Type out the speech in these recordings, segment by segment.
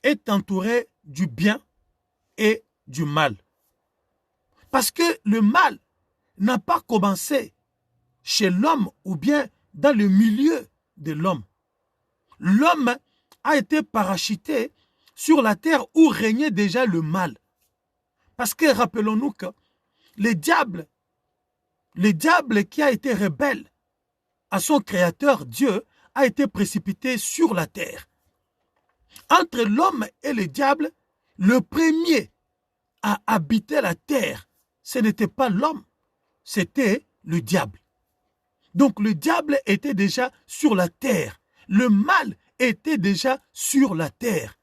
est entouré du bien et du mal. Parce que le mal n'a pas commencé chez l'homme ou bien dans le milieu de l'homme. L'homme a été parachuté sur la terre où régnait déjà le mal. Parce que rappelons-nous que le diable qui a été rebelle à son créateur Dieu a été précipité sur la terre. Entre l'homme et le diable, le premier à habiter la terre, ce n'était pas l'homme, c'était le diable. Donc le diable était déjà sur la terre. Le mal était déjà sur la terre.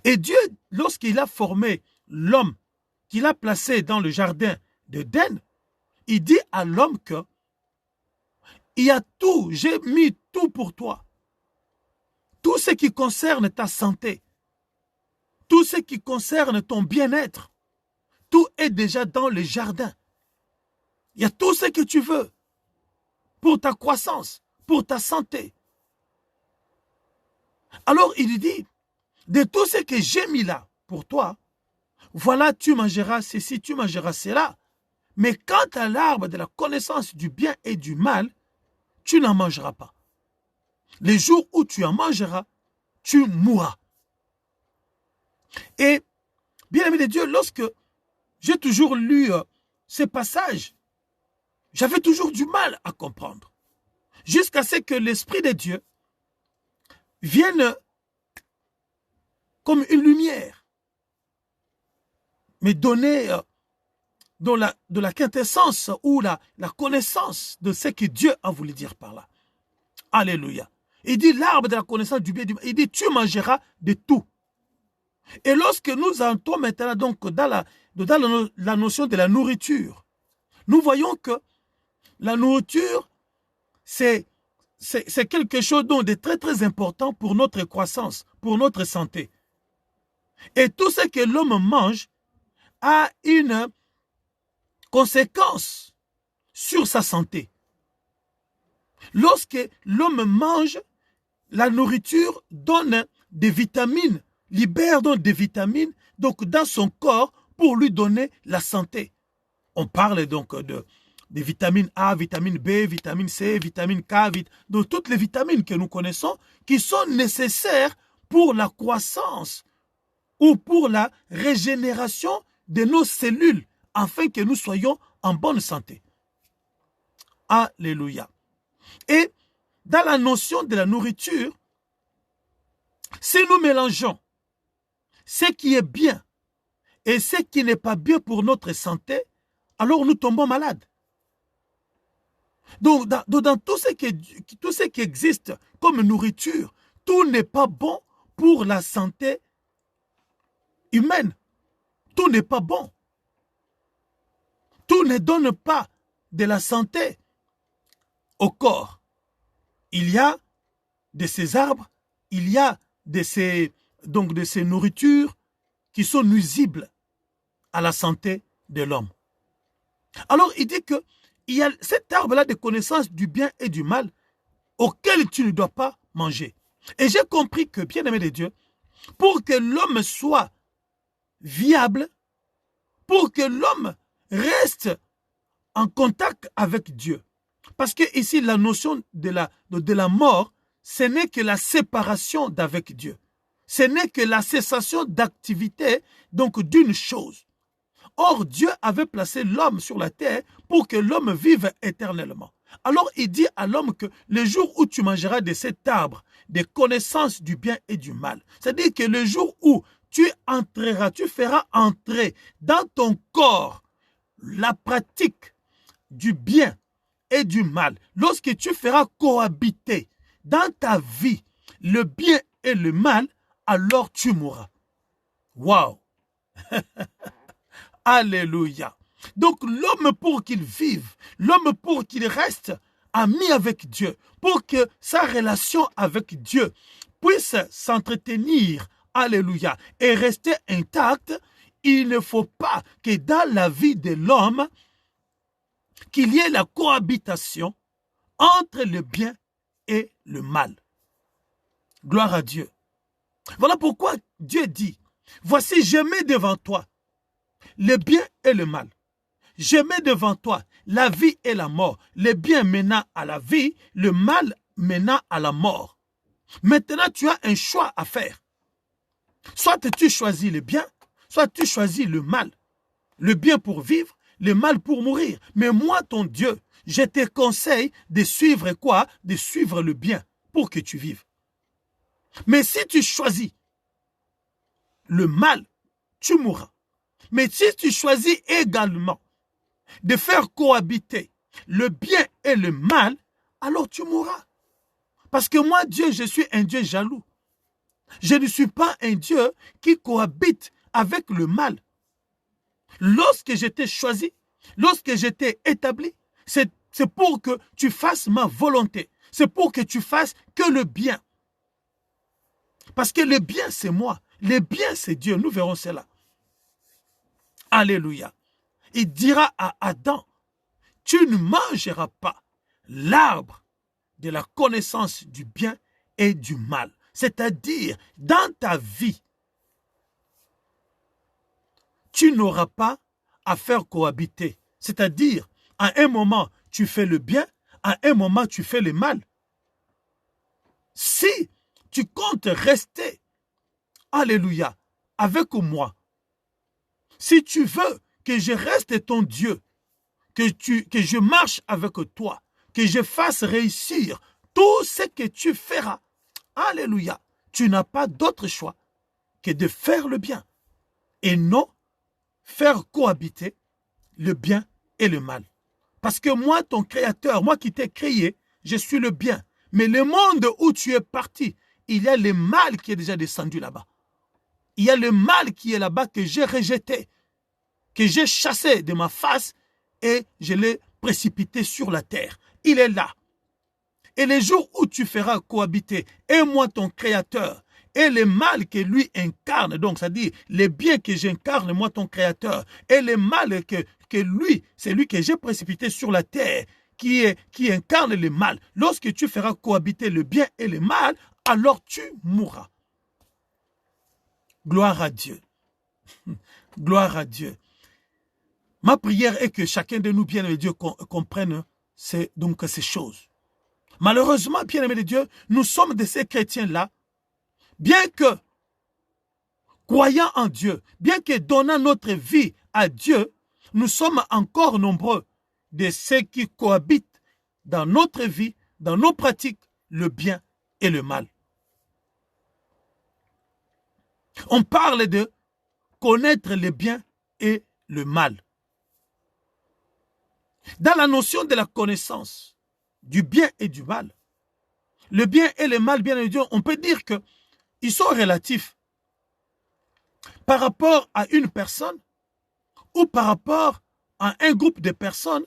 Et Dieu, lorsqu'il a formé l'homme, qu'il a placé dans le jardin d'Éden, il dit à l'homme que il y a tout, j'ai mis tout pour toi. Tout ce qui concerne ta santé, tout ce qui concerne ton bien-être, tout est déjà dans le jardin. Il y a tout ce que tu veux pour ta croissance, pour ta santé. Alors il dit, de tout ce que j'ai mis là pour toi, voilà, tu mangeras ceci, tu mangeras cela. Mais quant à l'arbre de la connaissance du bien et du mal, tu n'en mangeras pas. Les jours où tu en mangeras, tu mourras. Et, bien aimé de Dieu, lorsque j'ai toujours lu ces passages, j'avais toujours du mal à comprendre. Jusqu'à ce que l'Esprit de Dieu vienne comme une lumière, me donner de la quintessence ou la connaissance de ce que Dieu a voulu dire par là. Alléluia. Il dit l'arbre de la connaissance du bien et du mal. Il dit tu mangeras de tout. Et lorsque nous entrons maintenant donc dans la notion de la nourriture, nous voyons que la nourriture, c'est quelque chose de très très important pour notre croissance, pour notre santé. Et tout ce que l'homme mange a une conséquence sur sa santé. Lorsque l'homme mange, la nourriture donne des vitamines, libère donc des vitamines donc dans son corps pour lui donner la santé. On parle donc des vitamines A, vitamine B, vitamine C, vitamine K, de toutes les vitamines que nous connaissons qui sont nécessaires pour la croissance ou pour la régénération de nos cellules afin que nous soyons en bonne santé. Alléluia. Et dans la notion de la nourriture, si nous mélangeons ce qui est bien et ce qui n'est pas bien pour notre santé, alors nous tombons malades. Donc, dans tout ce qui existe comme nourriture, tout n'est pas bon pour la santé humaine. Tout n'est pas bon. Tout ne donne pas de la santé au corps. Il y a de ces arbres, il y a de ces nourritures qui sont nuisibles à la santé de l'homme. Alors il dit que il y a cet arbre-là de connaissance du bien et du mal auquel tu ne dois pas manger. Et j'ai compris que, bien aimé de Dieu, pour que l'homme soit viable, pour que l'homme reste en contact avec Dieu. Parce que ici, la notion de la mort, ce n'est que la séparation d'avec Dieu. Ce n'est que la cessation d'activité donc d'une chose. Or, Dieu avait placé l'homme sur la terre pour que l'homme vive éternellement. Alors, il dit à l'homme que le jour où tu mangeras de cet arbre, des connaissances du bien et du mal, c'est-à-dire que le jour où tu entreras, tu feras entrer dans ton corps la pratique du bien et du mal, lorsque tu feras cohabiter dans ta vie le bien et le mal, alors tu mourras. Waouh! Alléluia. Donc l'homme pour qu'il vive, l'homme pour qu'il reste ami avec Dieu, pour que sa relation avec Dieu puisse s'entretenir, alléluia, et rester intacte, il ne faut pas que dans la vie de l'homme, qu'il y ait la cohabitation entre le bien et le mal. Gloire à Dieu. Voilà pourquoi Dieu dit, voici, je mets devant toi le bien et le mal. Je mets devant toi la vie et la mort. Le bien menant à la vie, le mal menant à la mort. Maintenant, tu as un choix à faire. Soit tu choisis le bien, soit tu choisis le mal. Le bien pour vivre, le mal pour mourir. Mais moi, ton Dieu, je te conseille de suivre quoi? De suivre le bien pour que tu vives. Mais si tu choisis le mal, tu mourras. Mais si tu choisis également de faire cohabiter le bien et le mal, alors tu mourras. Parce que moi, Dieu, je suis un Dieu jaloux. Je ne suis pas un Dieu qui cohabite avec le mal. Lorsque je t'ai choisi, lorsque je t'ai établi, c'est pour que tu fasses ma volonté. C'est pour que tu fasses que le bien. Parce que le bien, c'est moi. Le bien, c'est Dieu. Nous verrons cela. Alléluia. Il dira à Adam, tu ne mangeras pas l'arbre de la connaissance du bien et du mal. C'est-à-dire, dans ta vie, tu n'auras pas à faire cohabiter. C'est-à-dire, à un moment, tu fais le bien, à un moment, tu fais le mal. Si tu comptes rester, alléluia, avec moi, si tu veux que je reste ton Dieu, que je marche avec toi, que je fasse réussir tout ce que tu feras, alléluia, tu n'as pas d'autre choix que de faire le bien et non faire cohabiter le bien et le mal. Parce que moi, ton créateur, moi qui t'ai créé, je suis le bien. Mais le monde où tu es parti, il y a le mal qui est déjà descendu là-bas. Il y a le mal qui est là-bas que j'ai rejeté, que j'ai chassé de ma face et je l'ai précipité sur la terre. Il est là. Et les jours où tu feras cohabiter, et moi ton créateur, et le mal que lui incarne, donc c'est-à-dire les biens que j'incarne, moi ton créateur, et le mal que lui, c'est lui que j'ai précipité sur la terre, qui incarne le mal. Lorsque tu feras cohabiter le bien et le mal, alors tu mourras. Gloire à Dieu. Gloire à Dieu. Ma prière est que chacun de nous, bien-aimés de Dieu, comprenne ces choses. Malheureusement, bien-aimés de Dieu, nous sommes de ces chrétiens-là, bien que croyant en Dieu, bien que donnant notre vie à Dieu, nous sommes encore nombreux de ceux qui cohabitent dans notre vie, dans nos pratiques, le bien et le mal. On parle de connaître le bien et le mal. Dans la notion de la connaissance du bien et du mal, le bien et le mal, bien évidemment, on peut dire qu'ils sont relatifs par rapport à une personne ou par rapport à un groupe de personnes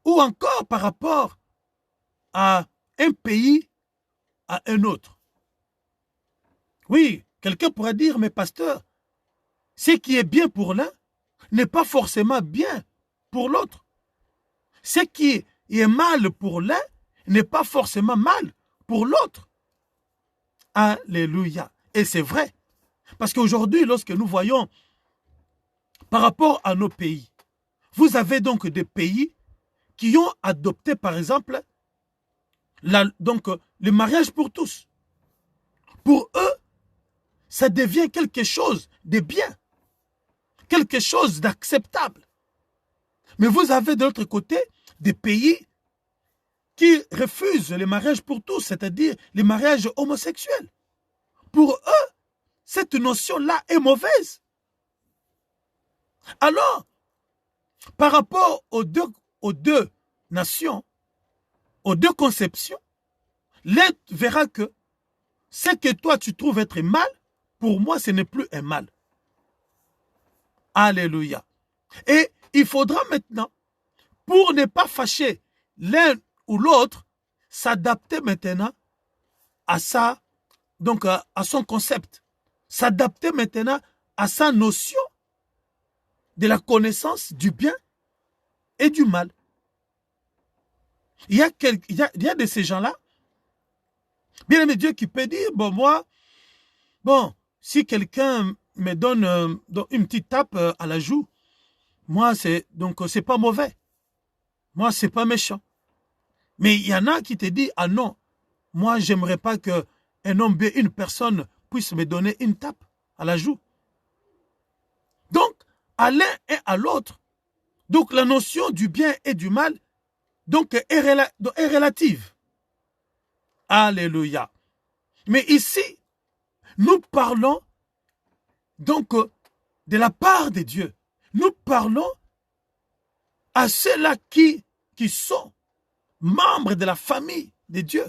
ou encore par rapport à un pays, à un autre. Oui, quelqu'un pourrait dire, mais pasteur, ce qui est bien pour l'un n'est pas forcément bien pour l'autre. Ce qui est mal pour l'un n'est pas forcément mal pour l'autre. Alléluia. Et c'est vrai. Parce qu'aujourd'hui, lorsque nous voyons par rapport à nos pays, vous avez donc des pays qui ont adopté, par exemple, le mariage pour tous. Pour eux, ça devient quelque chose de bien, quelque chose d'acceptable. Mais vous avez de l'autre côté des pays qui refusent le mariage pour tous, c'est-à-dire les mariages homosexuels. Pour eux, cette notion-là est mauvaise. Alors, par rapport aux deux nations, aux deux conceptions, l'un verra que ce que toi tu trouves être mal, pour moi ce n'est plus un mal. Alléluia. Et il faudra maintenant, pour ne pas fâcher l'un ou l'autre, s'adapter maintenant à ça, donc à son concept, s'adapter maintenant à sa notion de la connaissance du bien et du mal. Il y a de ces gens-là, bien aimé Dieu, qui peut dire, bon, moi, Bon, si quelqu'un me donne une petite tape à la joue, moi, c'est pas mauvais. Moi, c'est pas méchant. Mais il y en a qui te disent, ah non, moi, j'aimerais pas que un homme, une personne puisse me donner une tape à la joue. Donc, à l'un et à l'autre, donc la notion du bien et du mal, donc est relative. Alléluia. Mais ici, nous parlons donc de la part de Dieu. Nous parlons à ceux-là qui sont membres de la famille de Dieu.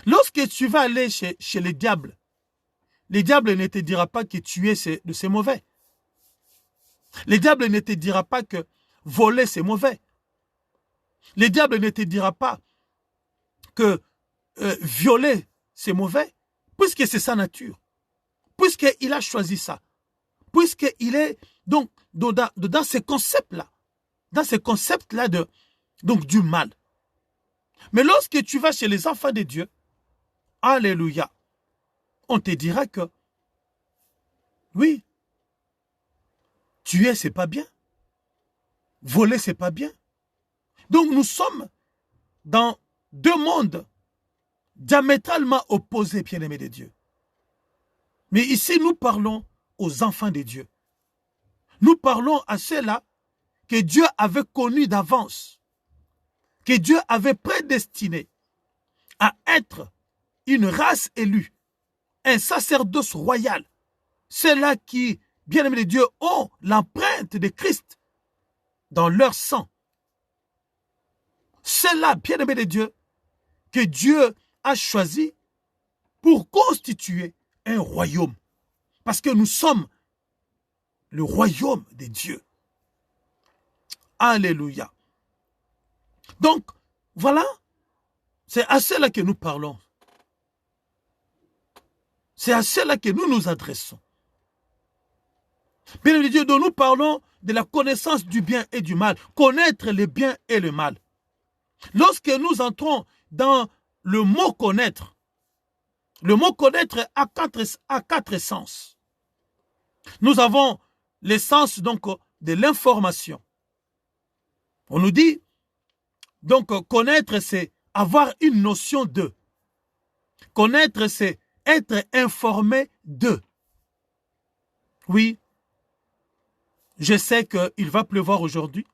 Lorsque tu vas aller chez le diable ne te dira pas que tuer c'est mauvais. Le diable ne te dira pas que voler c'est mauvais. Le diable ne te dira pas que violer c'est mauvais, puisque c'est sa nature, puisqu'il a choisi ça, puisqu'il est donc dans ces concepts-là, donc du mal. Mais lorsque tu vas chez les enfants de Dieu, alléluia, on te dira que oui, tuer c'est pas bien, voler c'est pas bien. Donc nous sommes dans deux mondes diamétralement opposés, bien-aimés de Dieu. Mais ici nous parlons aux enfants de Dieu. Nous parlons à ceux-là que Dieu avait connus d'avance, que Dieu avait prédestiné à être une race élue, un sacerdoce royal. Ceux-là qui, bien-aimés de Dieu, ont l'empreinte de Christ dans leur sang. Ceux-là, bien-aimés de Dieu, que Dieu a choisi pour constituer un royaume. Parce que nous sommes le royaume de Dieu. Alléluia. Donc, voilà, c'est à cela que nous parlons. C'est à cela que nous nous adressons. Bien évidemment, Dieu, dont nous parlons de la connaissance du bien et du mal, connaître le bien et le mal. Lorsque nous entrons dans le mot connaître a quatre sens. Nous avons le sens donc de l'information. On nous dit, donc connaître c'est avoir une notion de. Connaître c'est être informé de. Oui, je sais qu'il va pleuvoir aujourd'hui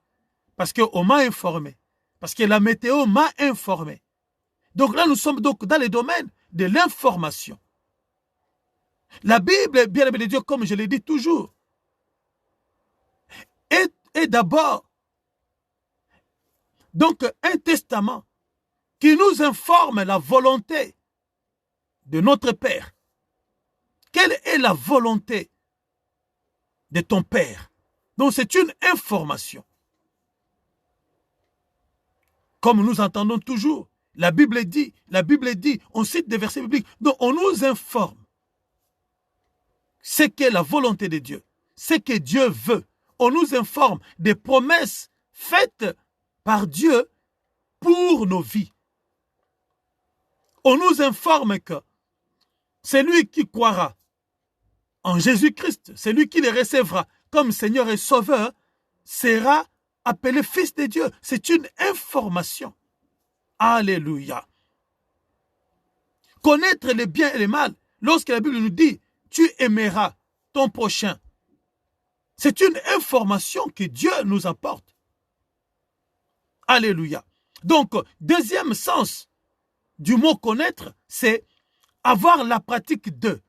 parce qu'on m'a informé, parce que la météo m'a informé. Donc là, nous sommes donc dans le domaine de l'information. La Bible, bien aimé de Dieu, comme je l'ai dit toujours, est d'abord donc un testament qui nous informe la volonté de notre Père. Quelle est la volonté de ton Père? Donc c'est une information. Comme nous entendons toujours, la Bible dit, on cite des versets bibliques, donc on nous informe ce qu'est la volonté de Dieu, ce que Dieu veut. On nous informe des promesses faites par Dieu pour nos vies. On nous informe que celui qui croira en Jésus-Christ, celui qui le recevra comme Seigneur et Sauveur, sera appelé fils de Dieu. C'est une information. Alléluia. Connaître le bien et le mal, lorsque la Bible nous dit, tu aimeras ton prochain, c'est une information que Dieu nous apporte. Alléluia. Donc, deuxième sens du mot connaître, c'est avoir la pratique de.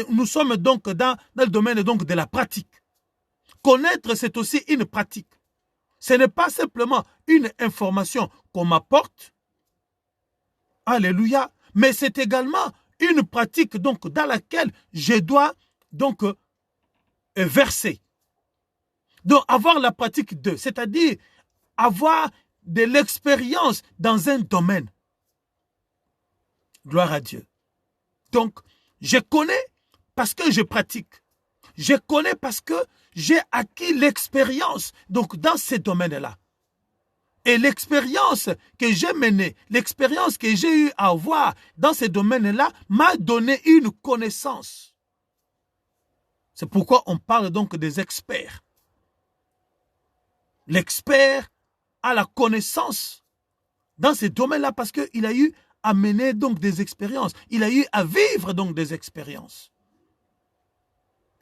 Nous sommes donc dans le domaine donc de la pratique. Connaître, c'est aussi une pratique. Ce n'est pas simplement une information qu'on m'apporte. Alléluia. Mais c'est également une pratique donc dans laquelle je dois donc verser. Donc avoir la pratique de, c'est-à-dire avoir de l'expérience dans un domaine. Gloire à Dieu. Donc, je connais parce que je pratique. Je connais parce que j'ai acquis l'expérience donc dans ces domaines-là. Et l'expérience que j'ai menée, l'expérience que j'ai eu à avoir dans ces domaines-là m'a donné une connaissance. C'est pourquoi on parle donc des experts. L'expert a la connaissance dans ces domaines-là parce qu'il a eu à mener donc des expériences. Il a eu à vivre donc des expériences.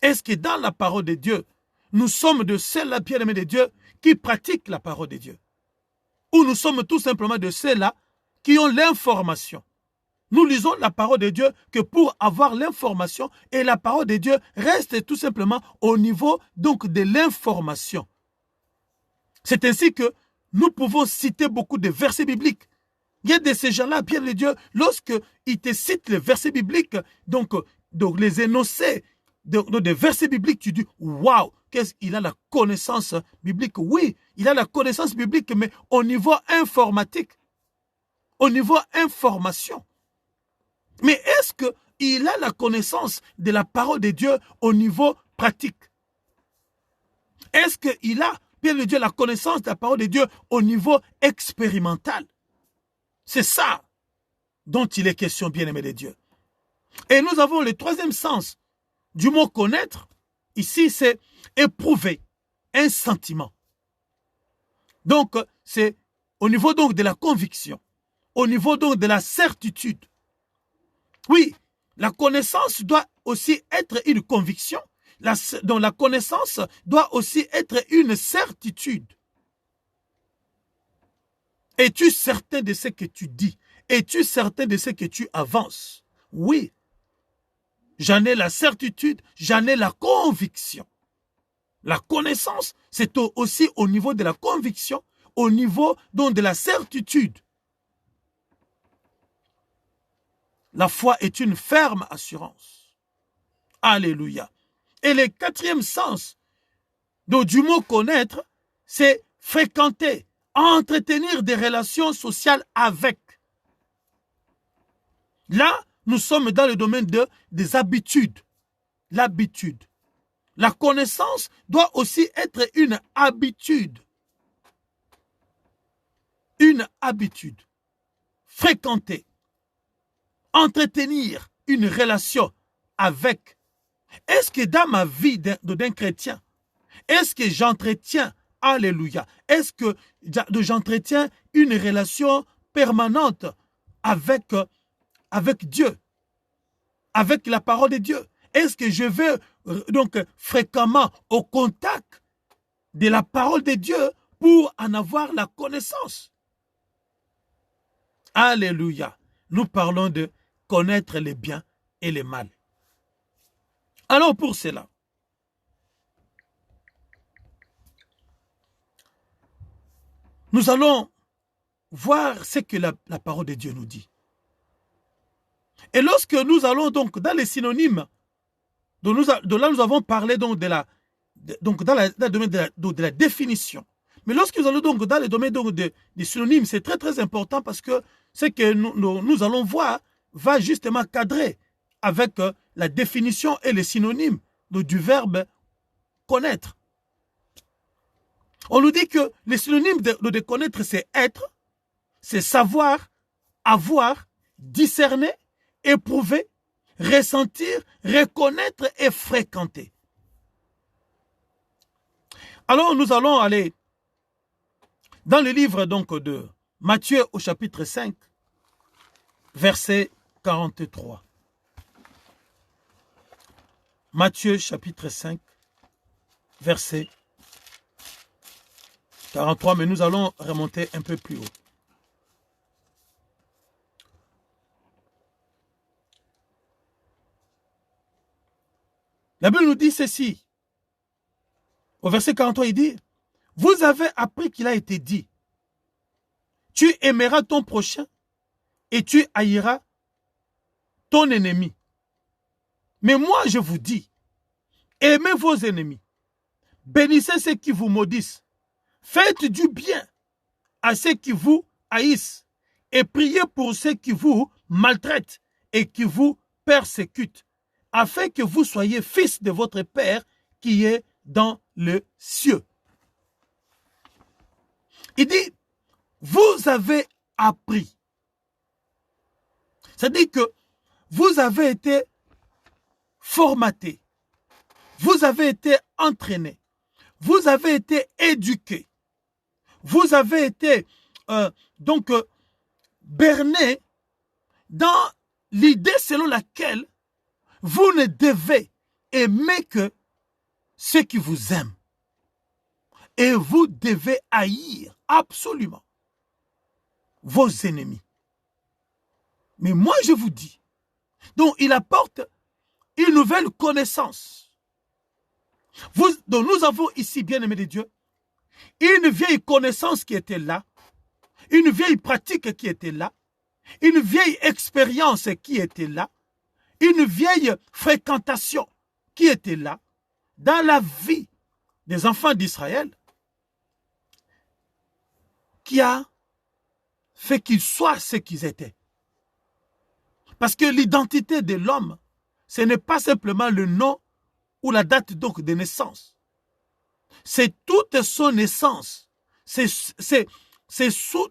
Est-ce que dans la parole de Dieu, nous sommes de ceux-là, bien-aimés de Dieu, qui pratiquent la parole de Dieu? Ou nous sommes tout simplement de ceux-là qui ont l'information? Nous lisons la parole de Dieu que pour avoir l'information, et la parole de Dieu reste tout simplement au niveau donc de l'information. C'est ainsi que nous pouvons citer beaucoup de versets bibliques. Il y a de ces gens-là, bien de Dieu, lorsqu'ils te citent les versets bibliques, donc les énoncés des versets bibliques, tu dis, waouh, il a la connaissance biblique. Oui, il a la connaissance biblique, mais au niveau informatique, au niveau information. Mais est-ce qu'il a la connaissance de la parole de Dieu au niveau pratique? Est-ce qu'il a, bien de Dieu, la connaissance de la parole de Dieu au niveau expérimental? C'est ça dont il est question, bien-aimé de Dieu. Et nous avons le troisième sens du mot connaître. Ici, c'est éprouver un sentiment. Donc, c'est au niveau donc de la conviction, au niveau donc de la certitude. Oui, la connaissance doit aussi être une conviction. Donc, la connaissance doit aussi être une certitude. Es-tu certain de ce que tu dis? Es-tu certain de ce que tu avances? Oui. J'en ai la certitude, j'en ai la conviction. La connaissance, c'est aussi au niveau de la conviction, au niveau donc de la certitude. La foi est une ferme assurance. Alléluia. Et le quatrième sens du mot connaître, c'est fréquenter, entretenir des relations sociales avec. Là, nous sommes dans le domaine des habitudes. L'habitude. La connaissance doit aussi être une habitude. Une habitude. Fréquenter. Entretenir une relation avec. Est-ce que dans ma vie d'un chrétien, est-ce que j'entretiens, alléluia, est-ce que j'entretiens une relation permanente avec Dieu, avec la parole de Dieu? Est-ce que je vais donc fréquemment au contact de la parole de Dieu pour en avoir la connaissance? Alléluia. Nous parlons de connaître les biens et les mal. Alors pour cela, nous allons voir ce que la parole de Dieu nous dit. Et lorsque nous allons donc dans les synonymes, de là nous avons parlé donc dans le domaine de la définition. Mais lorsque nous allons donc dans le domaine des synonymes, c'est très très important parce que ce que nous allons voir va justement cadrer avec la définition et les synonymes du verbe connaître. On nous dit que les synonymes de connaître, c'est être, c'est savoir, avoir, discerner, éprouver, ressentir, reconnaître et fréquenter. Alors nous allons aller dans le livre donc de Matthieu au chapitre 5, verset 43. Matthieu chapitre 5, verset 43, mais nous allons remonter un peu plus haut. La Bible nous dit ceci. Au verset 43, il dit, « Vous avez appris qu'il a été dit, tu aimeras ton prochain et tu haïras ton ennemi. Mais moi, je vous dis, aimez vos ennemis, bénissez ceux qui vous maudissent, faites du bien à ceux qui vous haïssent et priez pour ceux qui vous maltraitent et qui vous persécutent, afin que vous soyez fils de votre Père qui est dans le cieux. » Il dit, vous avez appris. C'est-à-dire que vous avez été formaté, vous avez été entraîné, vous avez été éduqué, vous avez été berné dans l'idée selon laquelle vous ne devez aimer que ceux qui vous aiment. Et vous devez haïr absolument vos ennemis. Mais moi, je vous dis, donc il apporte une nouvelle connaissance. Donc nous avons ici, bien-aimés de Dieu, une vieille connaissance qui était là, une vieille pratique qui était là, une vieille expérience qui était là, une vieille fréquentation qui était là, dans la vie des enfants d'Israël, qui a fait qu'ils soient ce qu'ils étaient. Parce que l'identité de l'homme, ce n'est pas simplement le nom ou la date donc de naissance. C'est toute son essence. C'est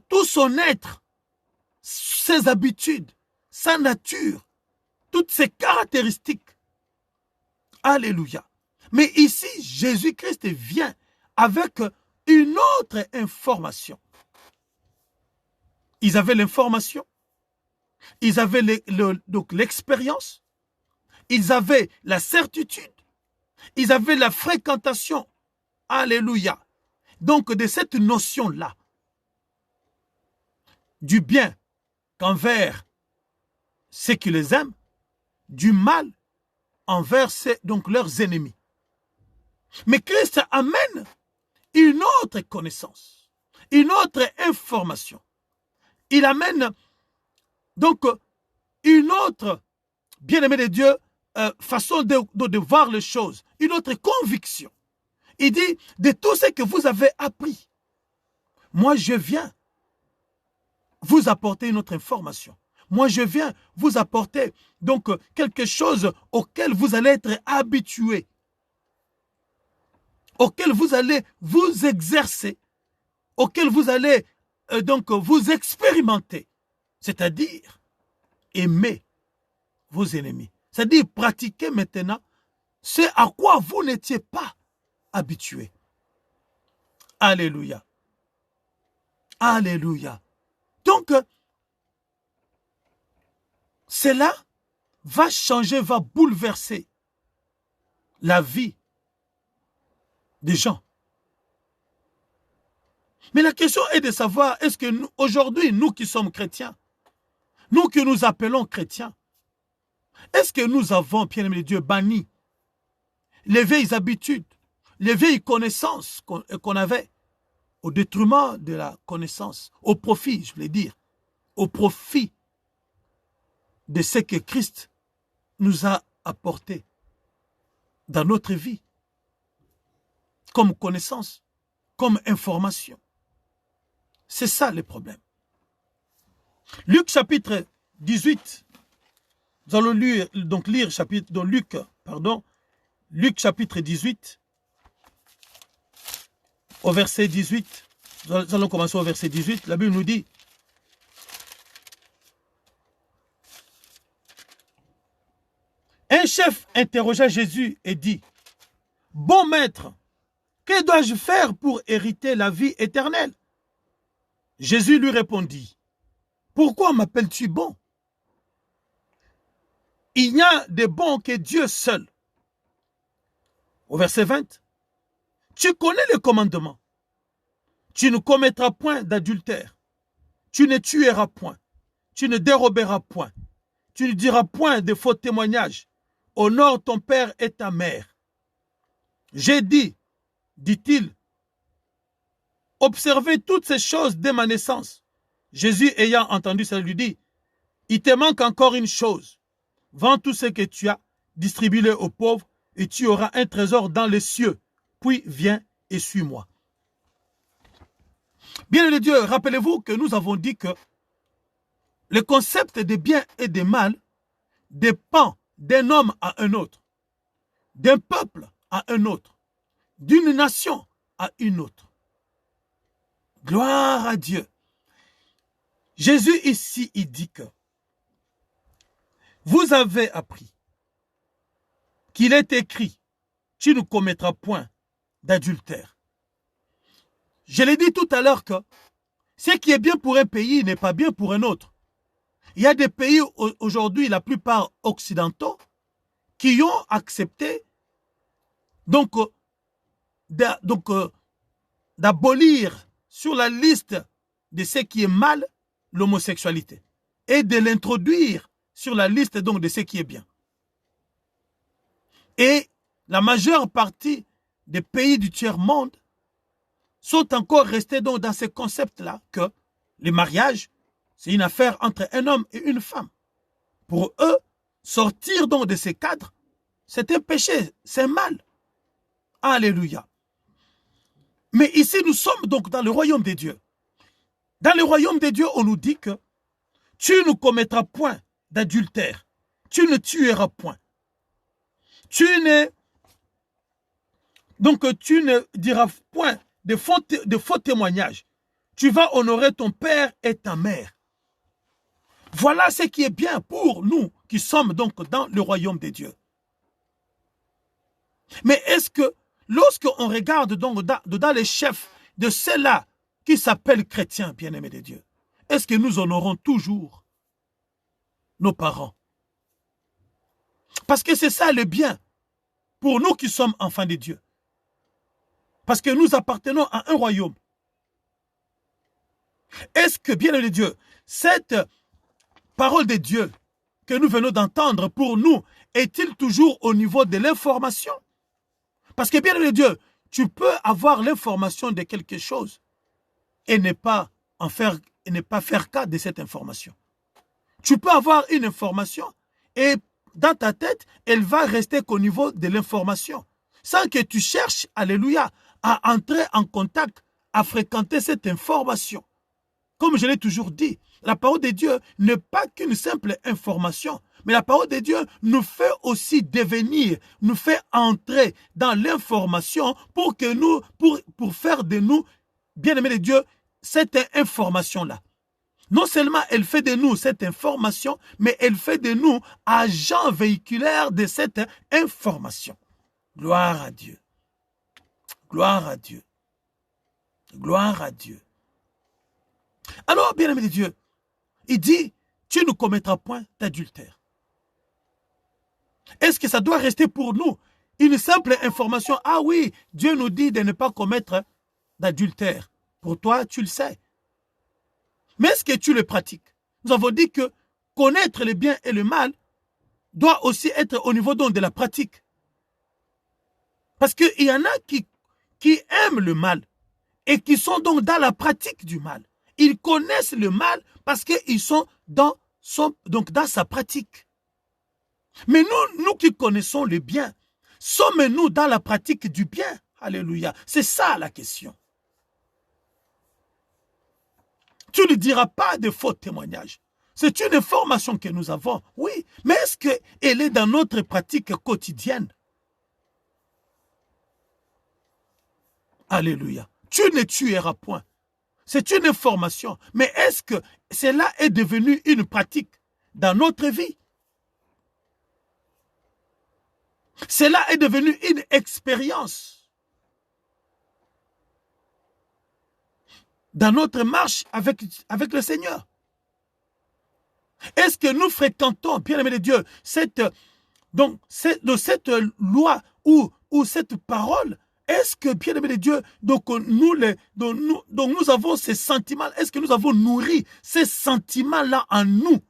tout son être, ses habitudes, sa nature, toutes ses caractéristiques. Alléluia. Mais ici, Jésus-Christ vient avec une autre information. Ils avaient l'information, ils avaient donc l'expérience, ils avaient la certitude, ils avaient la fréquentation. Alléluia. Donc de cette notion-là, du bien envers ceux qui les aiment, du mal envers donc leurs ennemis. Mais Christ amène une autre connaissance, une autre information. Il amène donc une autre, bien-aimé de Dieu, façon de voir les choses, une autre conviction. Il dit, de tout ce que vous avez appris, moi je viens vous apporter une autre information. Moi je viens vous apporter donc quelque chose auquel vous allez être habitué, auquel vous allez vous exercer, auquel vous allez donc vous expérimenter, c'est-à-dire aimer vos ennemis, c'est-à-dire pratiquer maintenant ce à quoi vous n'étiez pas habitué. Alléluia. Alléluia. Donc, cela va changer, va bouleverser la vie des gens. Mais la question est de savoir, est-ce que aujourd'hui, nous qui sommes chrétiens, nous que nous appelons chrétiens, est-ce que nous avons, bien-aimé Dieu, banni les vieilles habitudes, les vieilles connaissances qu'on avait au détriment de la connaissance, au profit, je voulais dire, au profit de ce que Christ nous a apporté dans notre vie, comme connaissance, comme information. C'est ça le problème. Luc chapitre 18, nous allons lire chapitre, dans Luc chapitre 18, au verset 18, nous allons commencer au verset 18, la Bible nous dit, un chef interrogea Jésus et dit, bon maître, que dois-je faire pour hériter la vie éternelle? Jésus lui répondit, pourquoi m'appelles-tu bon? Il n'y a de bon que Dieu seul. Au verset 20, tu connais le commandement. Tu ne commettras point d'adultère. Tu ne tueras point. Tu ne déroberas point. Tu ne diras point de faux témoignages. Honore ton père et ta mère. J'ai dit, dit-il, observez toutes ces choses dès ma naissance. Jésus ayant entendu ça lui dit, il te manque encore une chose. Vends tout ce que tu as, distribue-le aux pauvres, et tu auras un trésor dans les cieux. Puis viens et suis-moi. Bien-aimés de Dieu, rappelez-vous que nous avons dit que le concept de bien et de mal dépend d'un homme à un autre, d'un peuple à un autre, d'une nation à une autre. Gloire à Dieu. Jésus ici, il dit que vous avez appris qu'il est écrit, tu ne commettras point d'adultère. Je l'ai dit tout à l'heure que ce qui est bien pour un pays n'est pas bien pour un autre. Il y a des pays aujourd'hui, la plupart occidentaux, qui ont accepté d'abolir sur la liste de ce qui est mal l'homosexualité et de l'introduire sur la liste donc de ce qui est bien. Et la majeure partie des pays du tiers-monde sont encore restés donc dans ce concept-là que le mariage, c'est une affaire entre un homme et une femme. Pour eux, sortir donc de ces cadres, c'est un péché, c'est un mal. Alléluia. Mais ici, nous sommes donc dans le royaume des dieux. Dans le royaume des dieux, on nous dit que tu ne commettras point d'adultère, tu ne tueras point. Tu ne diras point de faux témoignages. Tu vas honorer ton père et ta mère. Voilà ce qui est bien pour nous qui sommes donc dans le royaume des dieux. Mais est-ce que lorsqu'on regarde donc dans les chefs de ceux-là qui s'appellent chrétiens, bien-aimés de Dieu, est-ce que nous honorons toujours nos parents? Parce que c'est ça le bien pour nous qui sommes enfants de Dieu. Parce que nous appartenons à un royaume. Est-ce que, bien-aimés de Dieu, cette parole de Dieu que nous venons d'entendre pour nous est-il toujours au niveau de l'information? Parce que, bien-aimé de Dieu, tu peux avoir l'information de quelque chose et ne pas faire cas de cette information. Tu peux avoir une information et dans ta tête, elle va rester qu'au niveau de l'information. Sans que tu cherches, alléluia, à entrer en contact, à fréquenter cette information. Comme je l'ai toujours dit, la parole de Dieu n'est pas qu'une simple information, mais la parole de Dieu nous fait aussi devenir, nous fait entrer dans l'information pour faire de nous, bien-aimés de Dieu, cette information-là. Non seulement elle fait de nous cette information, mais elle fait de nous agents véhiculaires de cette information. Gloire à Dieu. Gloire à Dieu. Gloire à Dieu. Alors, bien-aimé de Dieu, il dit, tu ne commettras point d'adultère. Est-ce que ça doit rester pour nous une simple information? Ah oui, Dieu nous dit de ne pas commettre d'adultère. Pour toi, tu le sais. Mais est-ce que tu le pratiques? Nous avons dit que connaître le bien et le mal doit aussi être au niveau donc de la pratique. Parce qu'il y en a qui aiment le mal et qui sont donc dans la pratique du mal. Ils connaissent le mal parce qu'ils sont dans sa pratique. Mais nous qui connaissons le bien, sommes-nous dans la pratique du bien? Alléluia. C'est ça la question. Tu ne diras pas de faux témoignages. C'est une information que nous avons, oui. Mais est-ce qu'elle est dans notre pratique quotidienne? Alléluia. Tu ne tueras point. C'est une information. Mais est-ce que cela est devenu une pratique dans notre vie? Cela est devenu une expérience dans notre marche avec le Seigneur. Est-ce que nous fréquentons, bien-aimés de Dieu, cette loi ou cette parole? Est-ce que, bien-aimés de Dieu, nous avons ces sentiments? Est-ce que nous avons nourri ces sentiments-là en nous?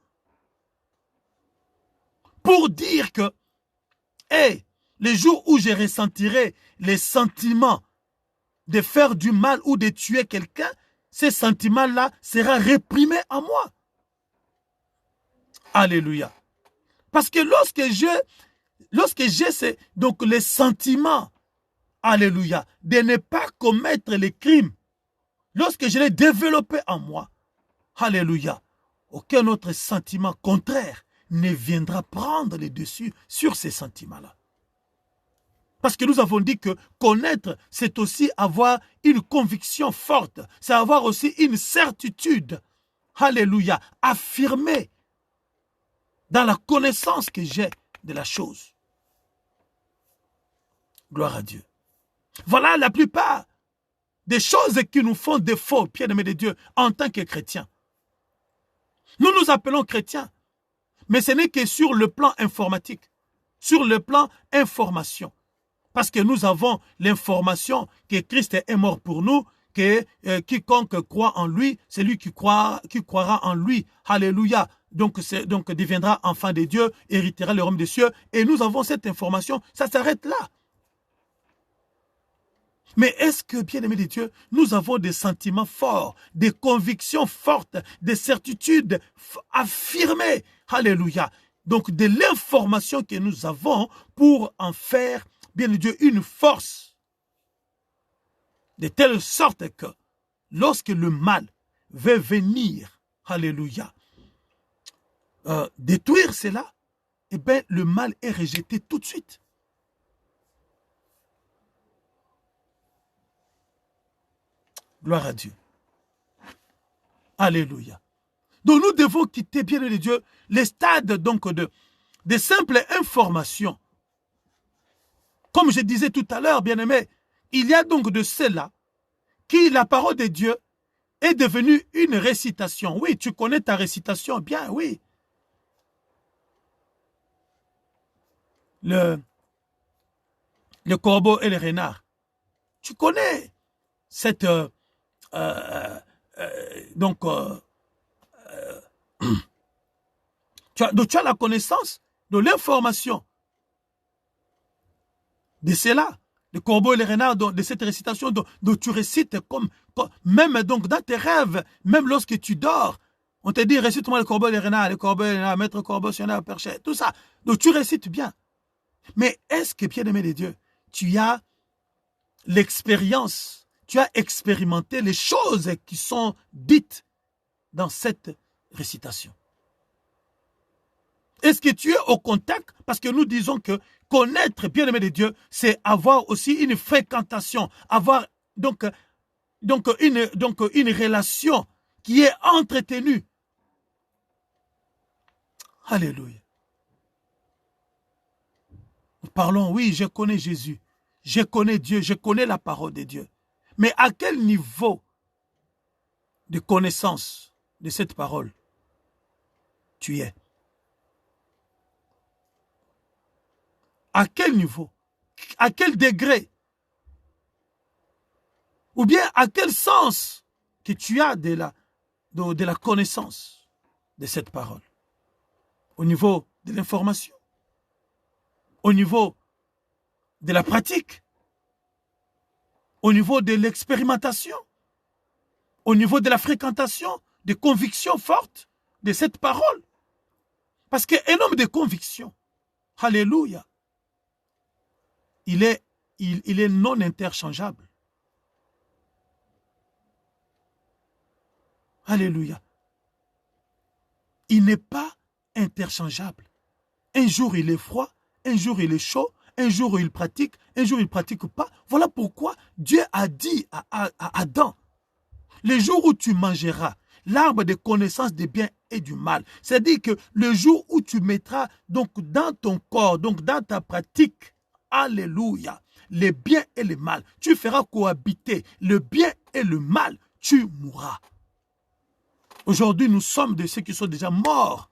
Pour dire que, les jours où je ressentirai les sentiments de faire du mal ou de tuer quelqu'un, ces sentiments-là seront réprimés en moi. Alléluia. Parce que lorsque j'ai les sentiments, alléluia, de ne pas commettre les crimes, lorsque je l'ai développé en moi, alléluia, aucun autre sentiment contraire ne viendra prendre le dessus sur ces sentiments-là. Parce que nous avons dit que connaître, c'est aussi avoir une conviction forte. C'est avoir aussi une certitude. alléluia, affirmer dans la connaissance que j'ai de la chose. Gloire à Dieu. Voilà la plupart des choses qui nous font défaut, bien-aimés de Dieu, en tant que chrétiens. Nous nous appelons chrétiens, mais ce n'est que sur le plan informatique, sur le plan information. Parce que nous avons l'information que Christ est mort pour nous, que quiconque croit en lui, c'est lui qui croira en lui. Alléluia. Donc deviendra enfant de Dieu, héritera le royaume des cieux. Et nous avons cette information, ça s'arrête là. Mais est-ce que, bien-aimés de Dieu, nous avons des sentiments forts, des convictions fortes, des certitudes affirmées? Alléluia. Donc, de l'information que nous avons pour en faire, bien de Dieu, une force. De telle sorte que, lorsque le mal veut venir, alléluia, détruire cela, eh bien, le mal est rejeté tout de suite. Gloire à Dieu. Alléluia. Donc nous devons quitter, bien de Dieu, les stades donc de simples informations. Comme je disais tout à l'heure, bien-aimé, il y a donc de cela qui, la parole de Dieu, est devenue une récitation. Oui, tu connais ta récitation, bien, oui. Le corbeau et le renard. Tu connais cette... tu as la connaissance de l'information de cela, le corbeau et le renard, de cette récitation dont tu récites même donc dans tes rêves, même lorsque tu dors. On te dit, récite-moi le corbeau et le renard, maître corbeau, sionnaire, perché, tout ça. Donc tu récites bien. Mais est-ce que, bien-aimé de Dieu, tu as l'expérience, tu as expérimenté les choses qui sont dites dans cette récitation? Est-ce que tu es au contact? Parce que nous disons que connaître, bien-aimé de Dieu, c'est avoir aussi une fréquentation, avoir donc une relation qui est entretenue. Alléluia. Nous parlons, oui, je connais Jésus, je connais Dieu, je connais la parole de Dieu. Mais à quel niveau de connaissance de cette parole tu es? À quel niveau? À quel degré? Ou bien à quel sens que tu as de la connaissance de cette parole? Au niveau de l'information? Au niveau de la pratique? Au niveau de l'expérimentation? Au niveau de la fréquentation? Des convictions fortes de cette parole? Parce qu'un homme de conviction, alléluia, il est non interchangeable. Alléluia. Il n'est pas interchangeable. Un jour, il est froid, un jour, il est chaud, un jour, il pratique, un jour, il ne pratique pas. Voilà pourquoi Dieu a dit à Adam, le jour où tu mangeras l'arbre de connaissance des biens et du mal, c'est-à-dire que le jour où tu mettras donc dans ton corps, donc dans ta pratique, alléluia, les biens et le mal, tu feras cohabiter le bien et le mal, tu mourras. Aujourd'hui, nous sommes de ceux qui sont déjà morts.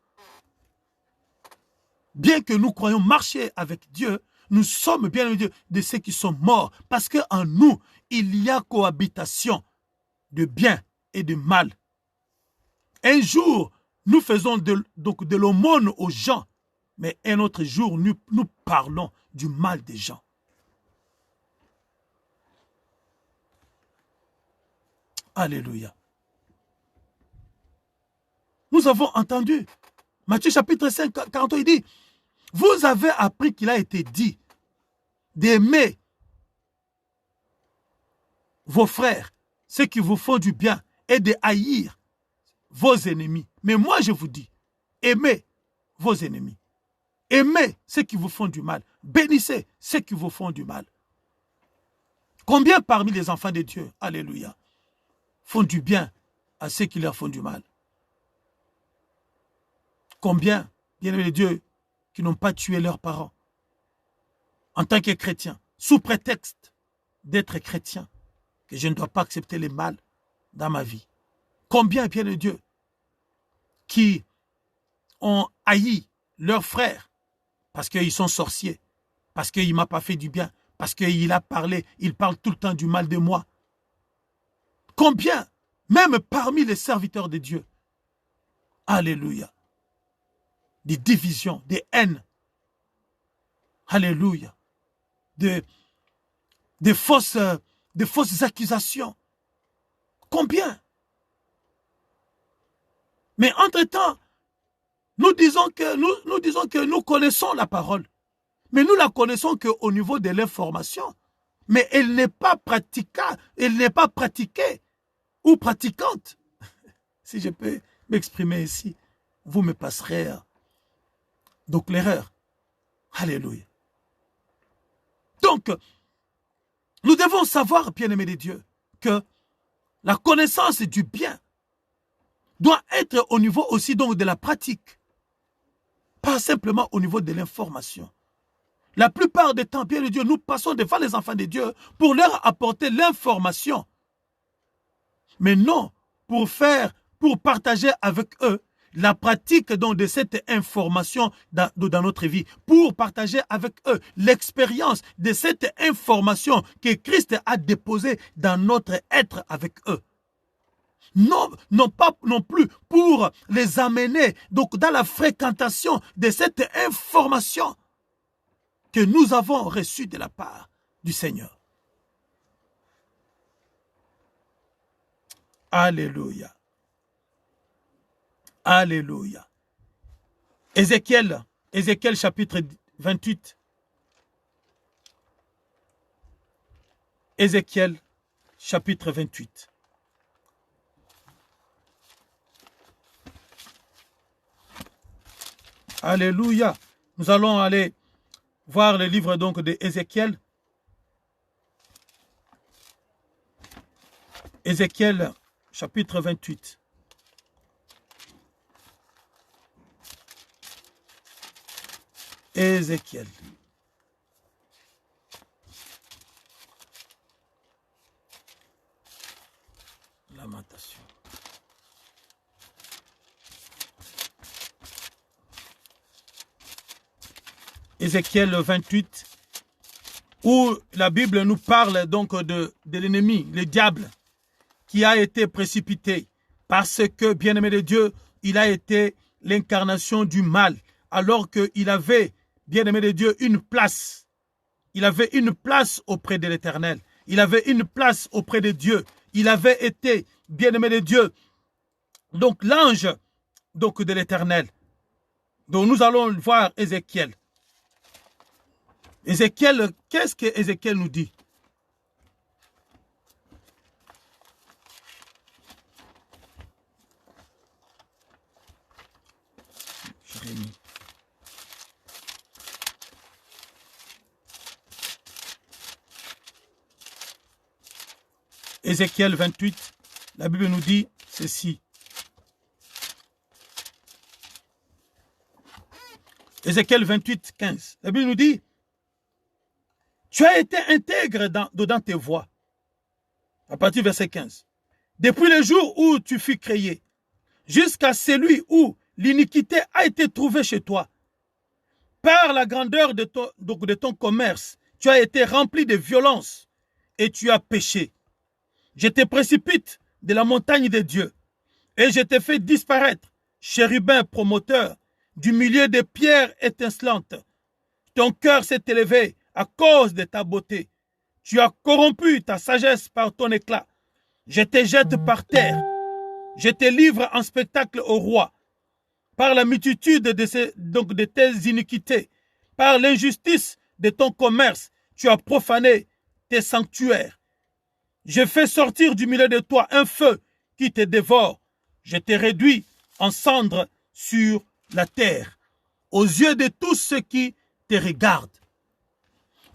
Bien que nous croyons marcher avec Dieu, nous sommes bien de ceux qui sont morts. Parce qu'en nous, il y a cohabitation de bien et de mal. Un jour, nous faisons de l'aumône aux gens. Mais un autre jour, nous parlons du mal des gens. Alléluia. Nous avons entendu, Matthieu chapitre 5, 40, il dit, vous avez appris qu'il a été dit d'aimer vos frères, ceux qui vous font du bien, et de haïr vos ennemis. Mais moi, je vous dis, aimez vos ennemis. Aimez ceux qui vous font du mal. Bénissez ceux qui vous font du mal. Combien parmi les enfants de Dieu, alléluia, font du bien à ceux qui leur font du mal? Combien, bien-aimés de Dieu, qui n'ont pas tué leurs parents en tant que chrétiens, sous prétexte d'être chrétien, que je ne dois pas accepter le mal dans ma vie. Combien, bien de Dieu, qui ont haï leurs frères parce qu'ils sont sorciers, parce qu'il ne m'a pas fait du bien, parce qu'il a parlé, il parle tout le temps du mal de moi. Combien, même parmi les serviteurs de Dieu, alléluia, des divisions, des haines, alléluia, des fausses accusations. Combien? Mais entre-temps, nous disons que nous connaissons la parole. Mais nous la connaissons qu'au niveau de l'information. Mais elle n'est pas praticable, elle n'est pas pratiquée ou pratiquante. Si je peux m'exprimer ici, vous me passerez donc l'erreur. Alléluia. Donc, nous devons savoir, bien-aimés de Dieu, que la connaissance du bien doit être au niveau aussi donc de la pratique, pas simplement au niveau de l'information. La plupart des temps, bien de Dieu, nous passons devant les enfants de Dieu pour leur apporter l'information. Mais non, pour partager avec eux la pratique donc, de cette information dans notre vie, pour partager avec eux l'expérience de cette information que Christ a déposée dans notre être avec eux. Non pas non plus pour les amener donc, dans la fréquentation de cette information que nous avons reçue de la part du Seigneur. Alléluia. Alléluia. Ézéchiel chapitre 28. Ézéchiel chapitre 28. Alléluia. Nous allons aller voir le livre donc de Ézéchiel. Ézéchiel chapitre 28. Ézéchiel. Lamentation. Ézéchiel 28, où la Bible nous parle donc de l'ennemi, le diable, qui a été précipité parce que, bien-aimé de Dieu, il a été l'incarnation du mal, alors qu'il avait, bien-aimé de Dieu, une place. Il avait une place auprès de l'Éternel. Il avait une place auprès de Dieu. Il avait été, bien-aimé de Dieu, donc l'ange donc de l'Éternel. Donc nous allons voir Ézéchiel. Ézéchiel, qu'est-ce que Ézéchiel nous dit? Jérémie. Ézéchiel 28, la Bible nous dit ceci. Ézéchiel 28, 15. La Bible nous dit: tu as été intègre dans tes voies. À partir du verset 15. Depuis le jour où tu fus créé, jusqu'à celui où l'iniquité a été trouvée chez toi. Par la grandeur de ton commerce, tu as été rempli de violence et tu as péché. Je te précipite de la montagne de Dieu et je te fais disparaître, chérubin promoteur, du milieu des pierres étincelantes. Ton cœur s'est élevé à cause de ta beauté. Tu as corrompu ta sagesse par ton éclat. Je te jette par terre. Je te livre en spectacle au roi. Par la multitude de tes iniquités, par l'injustice de ton commerce, tu as profané tes sanctuaires. Je fais sortir du milieu de toi un feu qui te dévore. Je te réduis en cendres sur la terre, aux yeux de tous ceux qui te regardent.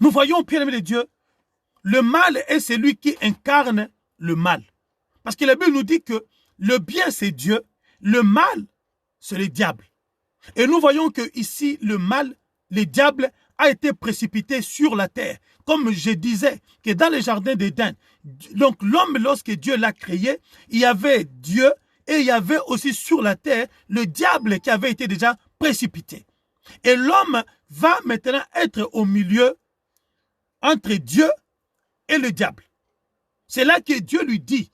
Nous voyons, bien-aimé de Dieu, le mal est celui qui incarne le mal. Parce que la Bible nous dit que le bien, c'est Dieu, le mal, c'est le diable. Et nous voyons que ici, le mal, le diable, a été précipité sur la terre. Comme je disais, que dans le jardin d'Éden, donc l'homme, lorsque Dieu l'a créé, il y avait Dieu et il y avait aussi sur la terre le diable qui avait été déjà précipité. Et l'homme va maintenant être au milieu entre Dieu et le diable. C'est là que Dieu lui dit,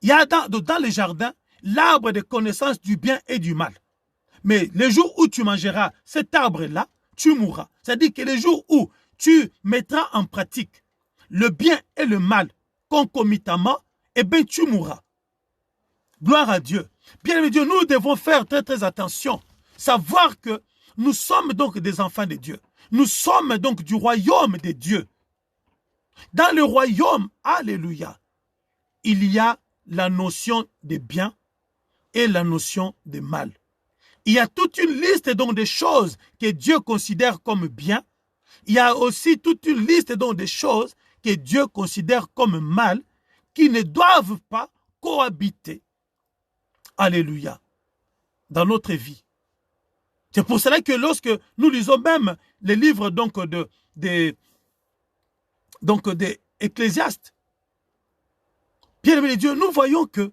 il y a dans le jardin l'arbre de connaissance du bien et du mal. Mais le jour où tu mangeras cet arbre-là, tu mourras. C'est-à-dire que le jour où tu mettras en pratique le bien et le mal concomitamment, eh bien tu mourras. Gloire à Dieu. Bien aimé Dieu, nous devons faire très très attention. Savoir que nous sommes donc des enfants de Dieu. Nous sommes donc du royaume de Dieu. Dans le royaume, alléluia, il y a la notion de bien et la notion de mal. Il y a toute une liste donc de choses que Dieu considère comme bien. Il y a aussi toute une liste donc de choses que Dieu considère comme mal, qui ne doivent pas cohabiter. Alléluia. Dans notre vie. C'est pour cela que lorsque nous lisons même les livres donc d'Ecclésiaste, bien-aimé de Dieu, nous voyons que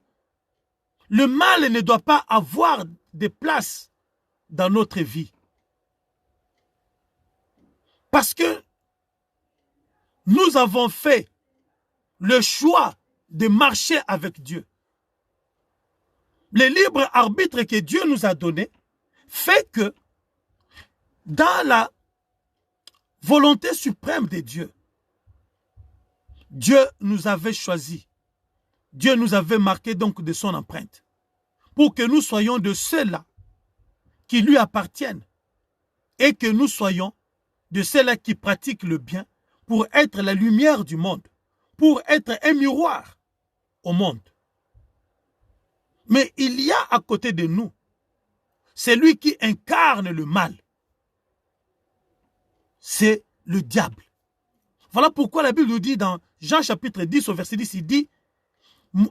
le mal ne doit pas avoir de place dans notre vie. Parce que nous avons fait le choix de marcher avec Dieu. Le libre arbitre que Dieu nous a donné fait que dans la volonté suprême de Dieu, Dieu nous avait choisis. Dieu nous avait marqué donc de son empreinte pour que nous soyons de ceux-là qui lui appartiennent et que nous soyons de ceux-là qui pratiquent le bien pour être la lumière du monde, pour être un miroir au monde. Mais il y a à côté de nous celui qui incarne le mal. C'est le diable. Voilà pourquoi la Bible nous dit dans Jean chapitre 10 au verset 10, il dit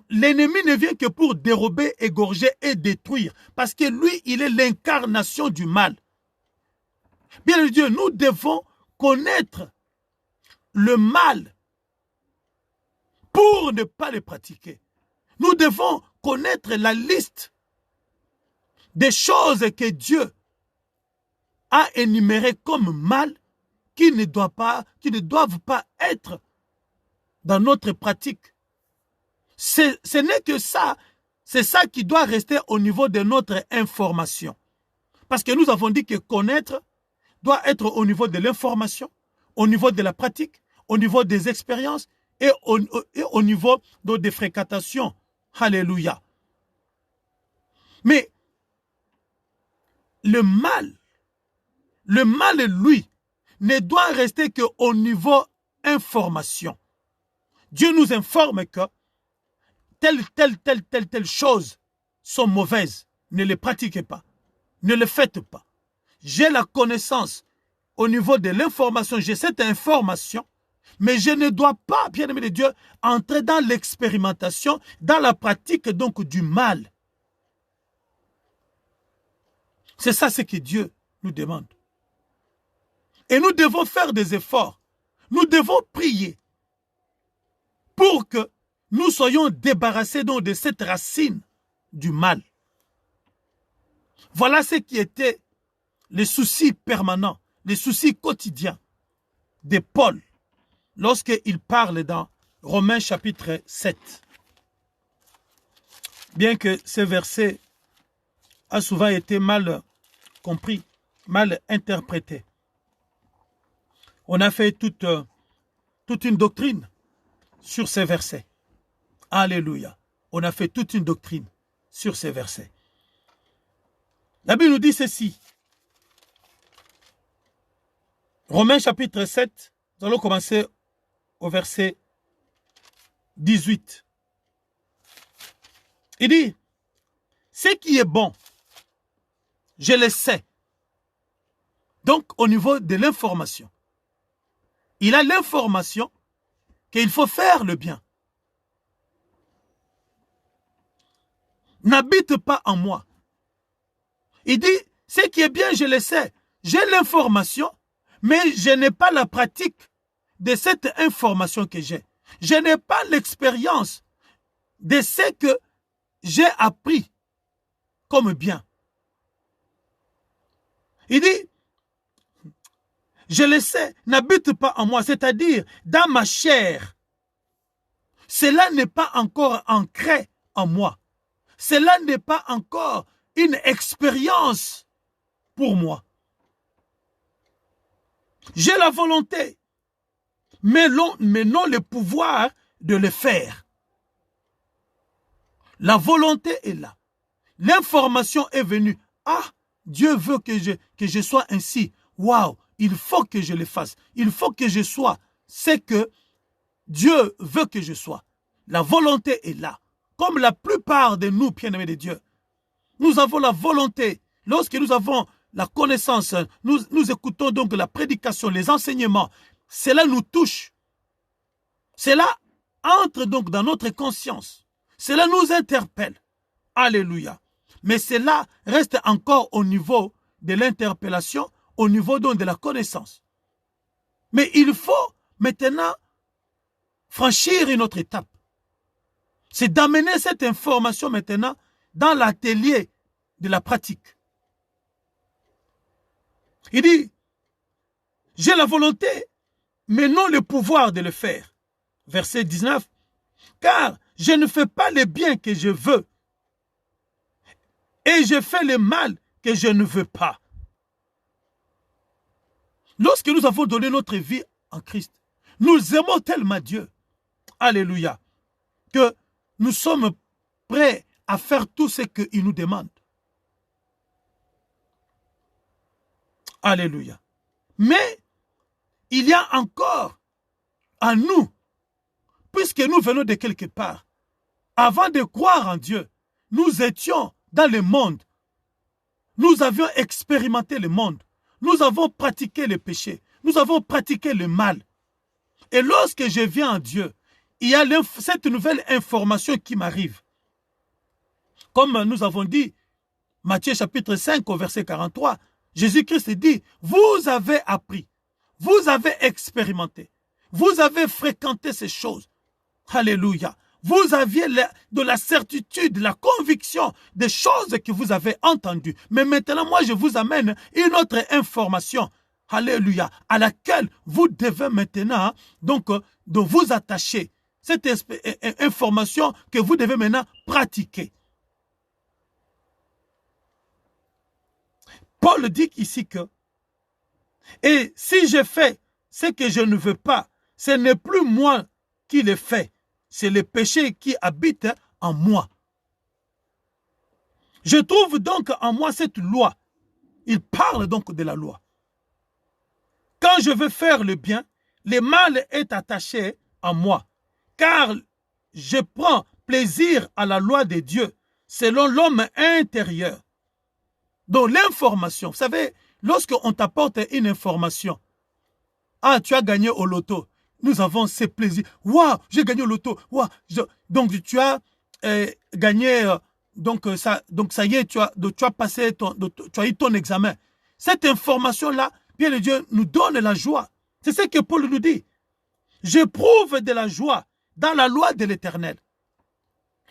l'ennemi ne vient que pour dérober, égorger et détruire. Parce que lui, il est l'incarnation du mal. Bien sûr, Dieu, nous devons connaître le mal pour ne pas le pratiquer. Nous devons connaître la liste des choses que Dieu a énumérées comme mal qui ne doivent pas être dans notre pratique. Ce n'est que ça, c'est ça qui doit rester au niveau de notre information. Parce que nous avons dit que connaître doit être au niveau de l'information, au niveau de la pratique, au niveau des expériences et au niveau des fréquentations. Alléluia. Mais le mal, lui, ne doit rester qu'au niveau information. Dieu nous informe que telle chose sont mauvaises. Ne les pratiquez pas. Ne le faites pas. J'ai la connaissance au niveau de l'information. J'ai cette information. Mais je ne dois pas, bien-aimé de Dieu, entrer dans l'expérimentation, dans la pratique donc du mal. C'est ça ce que Dieu nous demande. Et nous devons faire des efforts. Nous devons prier pour que nous soyons débarrassés donc de cette racine du mal. Voilà ce qui était les soucis permanents, les soucis quotidiens de Paul lorsqu'il parle dans Romains chapitre 7. Bien que ce verset a souvent été mal compris, mal interprété. On a fait toute une doctrine sur ces versets. Alléluia. On a fait toute une doctrine sur ces versets. La Bible nous dit ceci. Romains chapitre 7, nous allons commencer au verset 18. Il dit, ce qui est bon, je le sais. Donc, au niveau de l'information, il a l'information qu'il faut faire le bien. N'habite pas en moi. Il dit, Ce qui est bien, je le sais. J'ai l'information, mais je n'ai pas la pratique de cette information que j'ai. Je n'ai pas l'expérience de ce que j'ai appris comme bien. Il dit, je le sais, n'habite pas en moi, c'est-à-dire dans ma chair. Cela n'est pas encore ancré en moi. Cela n'est pas encore une expérience pour moi. J'ai la volonté, mais non le pouvoir de le faire. La volonté est là. L'information est venue. Ah, Dieu veut que je sois ainsi. Waouh, il faut que je le fasse. Il faut que je sois ce que Dieu veut que je sois. La volonté est là. Comme la plupart de nous, bien-aimés de Dieu, nous avons la volonté. Lorsque nous avons la connaissance, nous écoutons donc la prédication, les enseignements. Cela nous touche. Cela entre donc dans notre conscience. Cela nous interpelle. Alléluia. Mais cela reste encore au niveau de l'interpellation, au niveau donc de la connaissance. Mais il faut maintenant franchir une autre étape. C'est d'amener cette information maintenant dans l'atelier de la pratique. Il dit, j'ai la volonté, mais non le pouvoir de le faire. Verset 19. Car je ne fais pas le bien que je veux, et je fais le mal que je ne veux pas. Lorsque nous avons donné notre vie en Christ, nous aimons tellement Dieu, alléluia, que nous sommes prêts à faire tout ce qu'il nous demande. Alléluia. Mais il y a encore en nous, puisque nous venons de quelque part, avant de croire en Dieu, nous étions dans le monde. Nous avions expérimenté le monde. Nous avons pratiqué le péché. Nous avons pratiqué le mal. Et lorsque je viens en Dieu, il y a cette nouvelle information qui m'arrive. Comme nous avons dit, Matthieu chapitre 5 au verset 43, Jésus-Christ dit, vous avez appris, vous avez expérimenté, vous avez fréquenté ces choses. Alléluia. Vous aviez de la certitude, la conviction des choses que vous avez entendues. Mais maintenant, moi, je vous amène une autre information. Alléluia. À laquelle vous devez maintenant donc vous attacher. Cette information que vous devez maintenant pratiquer. Paul dit ici que, et si je fais ce que je ne veux pas, ce n'est plus moi qui le fais, c'est le péché qui habite en moi. Je trouve donc en moi cette loi. Il parle donc de la loi. Quand je veux faire le bien, le mal est attaché en moi, car je prends plaisir à la loi de Dieu, selon l'homme intérieur. Donc l'information, vous savez, lorsqu'on t'apporte une information, ah, tu as gagné au loto, nous avons ces plaisirs. Waouh, j'ai gagné au loto. Waouh, donc tu as gagné, donc ça y est, tu as passé, tu as eu ton examen. Cette information-là, bien le Dieu nous donne la joie. C'est ce que Paul nous dit. J'éprouve de la joie dans la loi de l'Éternel.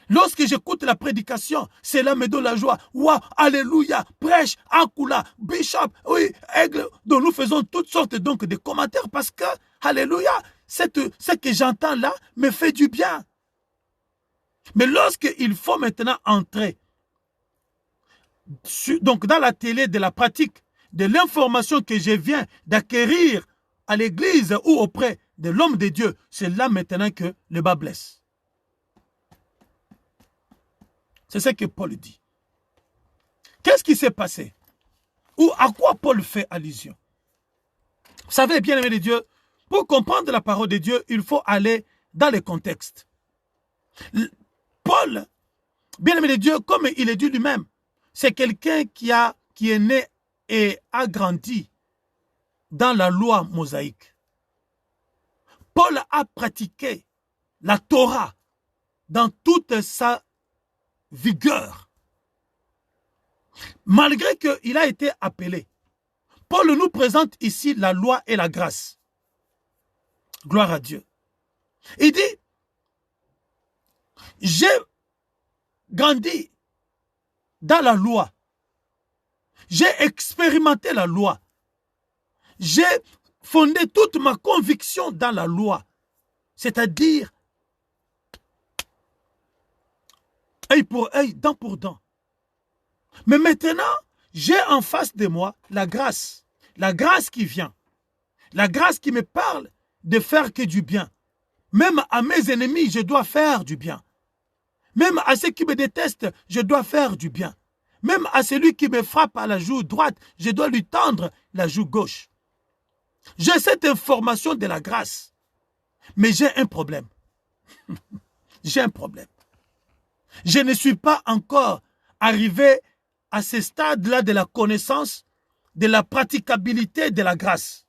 Lorsque j'écoute la prédication, cela me donne la joie. Waouh, alléluia, prêche, akula, bishop, oui, aigle. Donc nous faisons toutes sortes donc de commentaires parce que, alléluia, ce que j'entends là me fait du bien. Mais lorsqu'il faut maintenant entrer donc dans la télé de la pratique, de l'information que je viens d'acquérir à l'église ou auprès de l'homme de Dieu, c'est là maintenant que le bas blesse. C'est ce que Paul dit. Qu'est-ce qui s'est passé? Ou à quoi Paul fait allusion? Vous savez, bien-aimés de Dieu, pour comprendre la parole de Dieu, il faut aller dans le contexte. Paul, bien-aimé de Dieu, comme il est dit lui-même, c'est quelqu'un qui est né et a grandi dans la loi mosaïque. Paul a pratiqué la Torah dans toute sa vigueur. Malgré qu'il a été appelé, Paul nous présente ici la loi et la grâce. Gloire à Dieu. Il dit, j'ai grandi dans la loi. J'ai expérimenté la loi. J'ai fondé toute ma conviction dans la loi. C'est-à-dire, œil pour œil, dent pour dent. Mais maintenant, j'ai en face de moi la grâce qui vient, la grâce qui me parle de faire que du bien. Même à mes ennemis, je dois faire du bien. Même à ceux qui me détestent, je dois faire du bien. Même à celui qui me frappe à la joue droite, je dois lui tendre la joue gauche. J'ai cette information de la grâce, mais j'ai un problème. J'ai un problème. Je ne suis pas encore arrivé à ce stade-là de la connaissance, de la praticabilité de la grâce.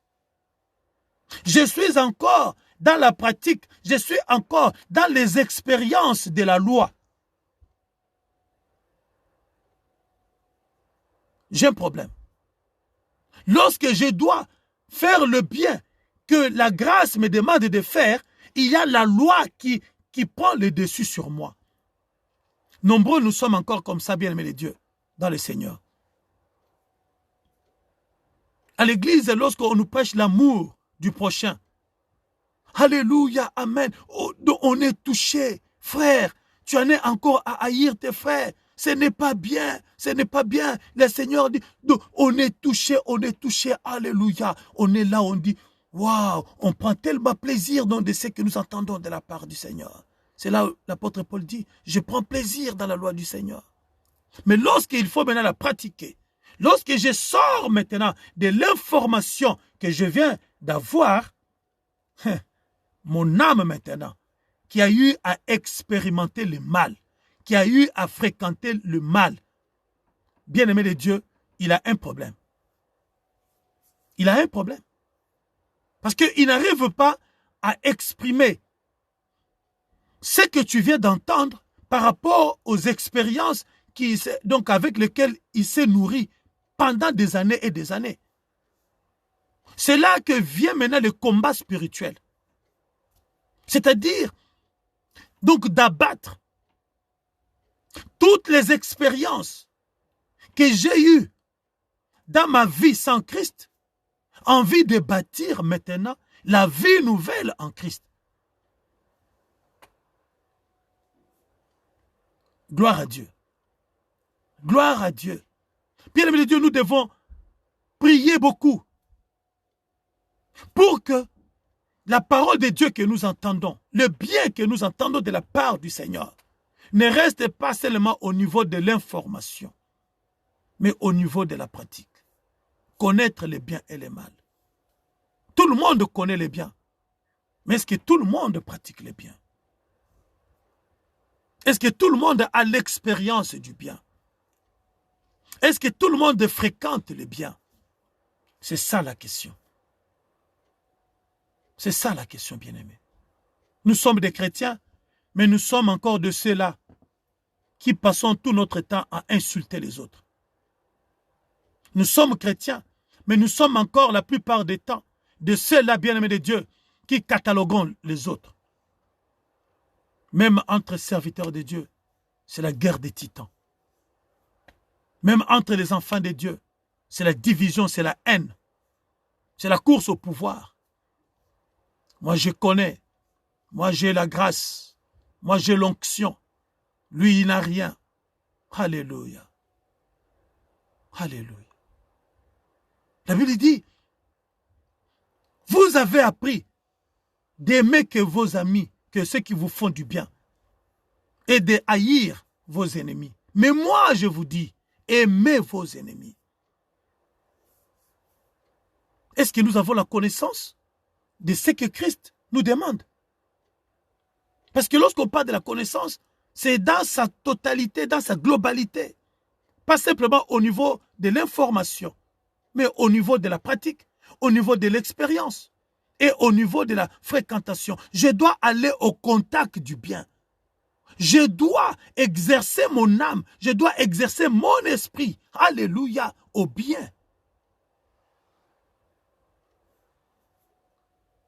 Je suis encore dans la pratique, je suis encore dans les expériences de la loi. J'ai un problème. Lorsque je dois faire le bien que la grâce me demande de faire, il y a la loi qui prend le dessus sur moi. Nombreux nous sommes encore comme ça, bien-aimés de Dieu, dans le Seigneur. À l'église, lorsqu'on nous prêche l'amour du prochain, alléluia, amen, on est touché. Frère, tu en es encore à haïr tes frères. Ce n'est pas bien, ce n'est pas bien. Le Seigneur dit, on est touché, alléluia. On est là, on dit, waouh, on prend tellement plaisir dans ce que nous entendons de la part du Seigneur. C'est là où l'apôtre Paul dit, je prends plaisir dans la loi du Seigneur. Mais lorsqu'il faut maintenant la pratiquer, lorsque je sors maintenant de l'information que je viens d'avoir, mon âme maintenant, qui a eu à expérimenter le mal, qui a eu à fréquenter le mal, bien-aimé de Dieu, il a un problème. Il a un problème. Parce qu'il n'arrive pas à exprimer ce que tu viens d'entendre par rapport aux expériences donc avec lesquelles il s'est nourri pendant des années et des années. C'est là que vient maintenant le combat spirituel. C'est-à-dire, donc d'abattre toutes les expériences que j'ai eues dans ma vie sans Christ, envie de bâtir maintenant la vie nouvelle en Christ. Gloire à Dieu. Gloire à Dieu. Bien-aimés de Dieu, nous devons prier beaucoup pour que la parole de Dieu que nous entendons, le bien que nous entendons de la part du Seigneur, ne reste pas seulement au niveau de l'information, mais au niveau de la pratique. Connaître le bien et le mal. Tout le monde connaît le bien, mais est-ce que tout le monde pratique le bien? Est-ce que tout le monde a l'expérience du bien? Est-ce que tout le monde fréquente le bien? C'est ça la question. C'est ça la question, bien-aimés. Nous sommes des chrétiens, mais nous sommes encore de ceux-là qui passons tout notre temps à insulter les autres. Nous sommes chrétiens, mais nous sommes encore la plupart des temps de ceux-là, bien-aimés de Dieu, qui cataloguons les autres. Même entre serviteurs de Dieu, c'est la guerre des titans. Même entre les enfants de Dieu, c'est la division, c'est la haine. C'est la course au pouvoir. Moi, je connais. Moi, j'ai la grâce. Moi, j'ai l'onction. Lui, il n'a rien. Alléluia. Alléluia. La Bible dit, vous avez appris d'aimer que vos amis, que ceux qui vous font du bien, et de haïr vos ennemis. Mais moi, je vous dis, aimez vos ennemis. Est-ce que nous avons la connaissance de ce que Christ nous demande? Parce que lorsqu'on parle de la connaissance, c'est dans sa totalité, dans sa globalité. Pas simplement au niveau de l'information, mais au niveau de la pratique, au niveau de l'expérience et au niveau de la fréquentation. Je dois aller au contact du bien. Je dois exercer mon âme, je dois exercer mon esprit, alléluia, au bien.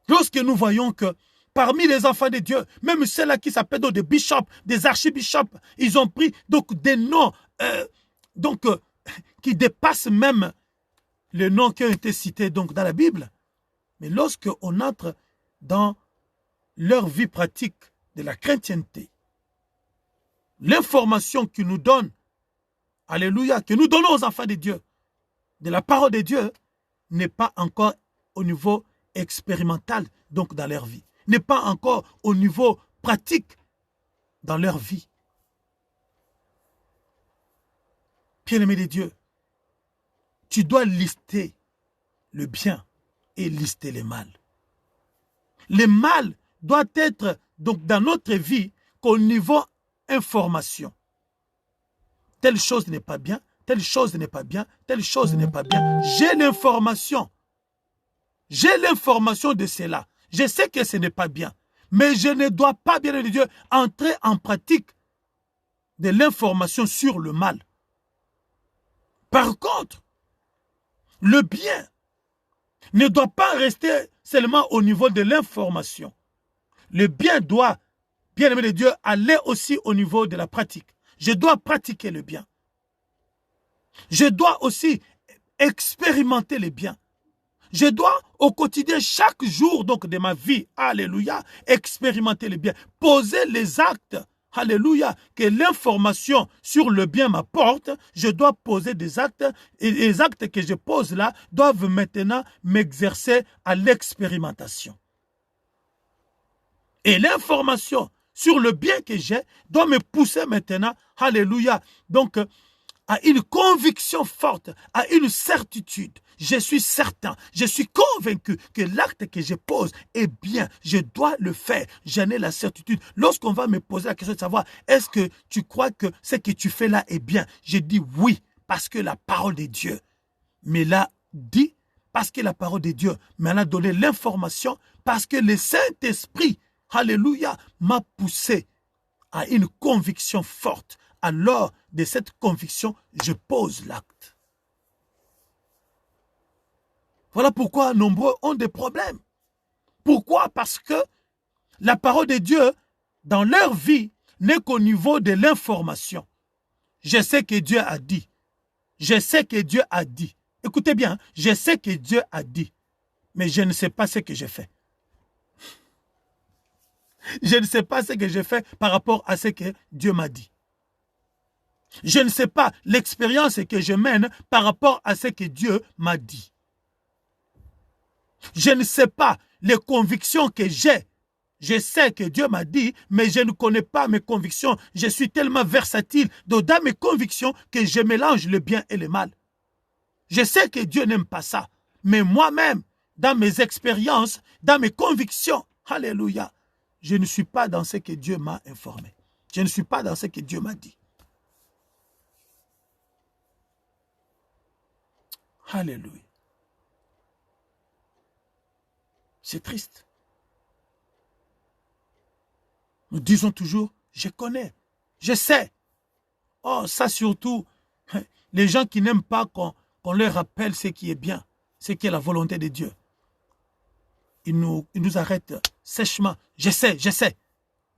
Lorsque nous voyons que parmi les enfants de Dieu, même ceux-là qui s'appellent des bishops, des archibishops, ils ont pris donc des noms qui dépassent même les noms qui ont été cités donc, dans la Bible. Mais lorsqu'on entre dans leur vie pratique de la chrétienté, l'information qu'ils nous donnent, alléluia, que nous donnons aux enfants de Dieu, de la parole de Dieu, n'est pas encore au niveau expérimental, donc dans leur vie, n'est pas encore au niveau pratique dans leur vie. Bien-aimé de Dieu, tu dois lister le bien et lister le mal. Le mal doit être donc dans notre vie qu'au niveau information. Telle chose n'est pas bien, telle chose n'est pas bien, telle chose n'est pas bien. J'ai l'information. J'ai l'information de cela. Je sais que ce n'est pas bien. Mais je ne dois pas, bien de Dieu, entrer en pratique de l'information sur le mal. Par contre, le bien ne doit pas rester seulement au niveau de l'information. Le bien doit, bien aimé de Dieu, aller aussi au niveau de la pratique. Je dois pratiquer le bien. Je dois aussi expérimenter le bien. Je dois au quotidien, chaque jour donc de ma vie, alléluia, expérimenter le bien. Poser les actes, alléluia, que l'information sur le bien m'apporte. Je dois poser des actes et les actes que je pose là doivent maintenant m'exercer à l'expérimentation. Et l'information sur le bien que j'ai doit me pousser maintenant, alléluia, donc à une conviction forte, à une certitude. Je suis certain, je suis convaincu que l'acte que je pose est bien. Je dois le faire. J'en ai la certitude. Lorsqu'on va me poser la question de savoir, est-ce que tu crois que ce que tu fais là est bien? Je dis oui, parce que la parole de Dieu me l'a dit, parce que la parole de Dieu m'en a donné l'information, parce que le Saint-Esprit, alléluia, m'a poussé à une conviction forte. Alors, de cette conviction, je pose l'acte. Voilà pourquoi nombreux ont des problèmes. Pourquoi? Parce que la parole de Dieu, dans leur vie, n'est qu'au niveau de l'information. Je sais que Dieu a dit. Je sais que Dieu a dit. Écoutez bien, je sais que Dieu a dit, mais je ne sais pas ce que je fais. Je ne sais pas ce que je fais par rapport à ce que Dieu m'a dit. Je ne sais pas l'expérience que je mène par rapport à ce que Dieu m'a dit. Je ne sais pas les convictions que j'ai. Je sais que Dieu m'a dit, mais je ne connais pas mes convictions. Je suis tellement versatile dans mes convictions que je mélange le bien et le mal. Je sais que Dieu n'aime pas ça. Mais moi-même, dans mes expériences, dans mes convictions, alléluia, je ne suis pas dans ce que Dieu m'a informé. Je ne suis pas dans ce que Dieu m'a dit. Alléluia. C'est triste. Nous disons toujours, je connais, je sais. Oh, ça surtout, les gens qui n'aiment pas qu'on leur rappelle ce qui est bien, ce qui est la volonté de Dieu. Ils nous arrêtent sèchement. Je sais, je sais.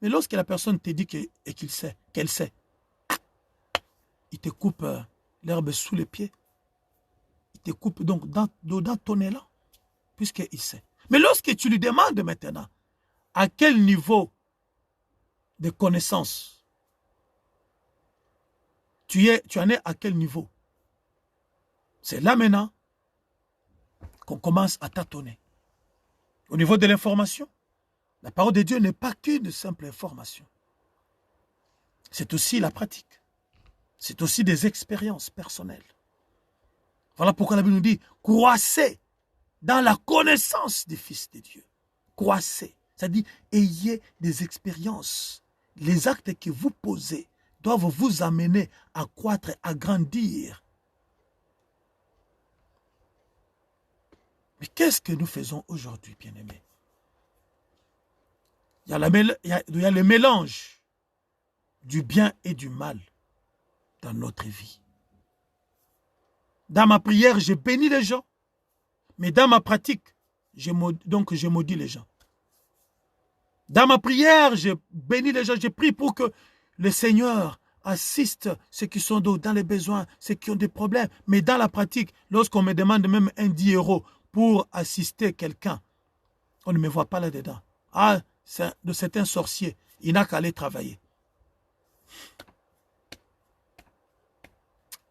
Mais lorsque la personne te dit qu'il sait, qu'elle sait, il te coupe l'herbe sous les pieds. Il te coupe donc dans ton élan, puisqu'il sait. Mais lorsque tu lui demandes maintenant, à quel niveau de connaissance tu en es à quel niveau? C'est là maintenant qu'on commence à tâtonner. Au niveau de l'information, la parole de Dieu n'est pas qu'une simple information. C'est aussi la pratique. C'est aussi des expériences personnelles. Voilà pourquoi la Bible nous dit, croissez dans la connaissance des fils de Dieu. Croissez. C'est-à-dire, ayez des expériences. Les actes que vous posez doivent vous amener à croître, à grandir. Mais qu'est-ce que nous faisons aujourd'hui, bien-aimés? Il y a le mélange du bien et du mal dans notre vie. Dans ma prière, je bénis les gens, mais dans ma pratique, je maudis les gens. Dans ma prière, je bénis les gens, je prie pour que le Seigneur assiste ceux qui sont dans les besoins, ceux qui ont des problèmes. Mais dans la pratique, lorsqu'on me demande même un 10 € pour assister quelqu'un, on ne me voit pas là-dedans. Ah, c'est un sorcier, il n'a qu'à aller travailler.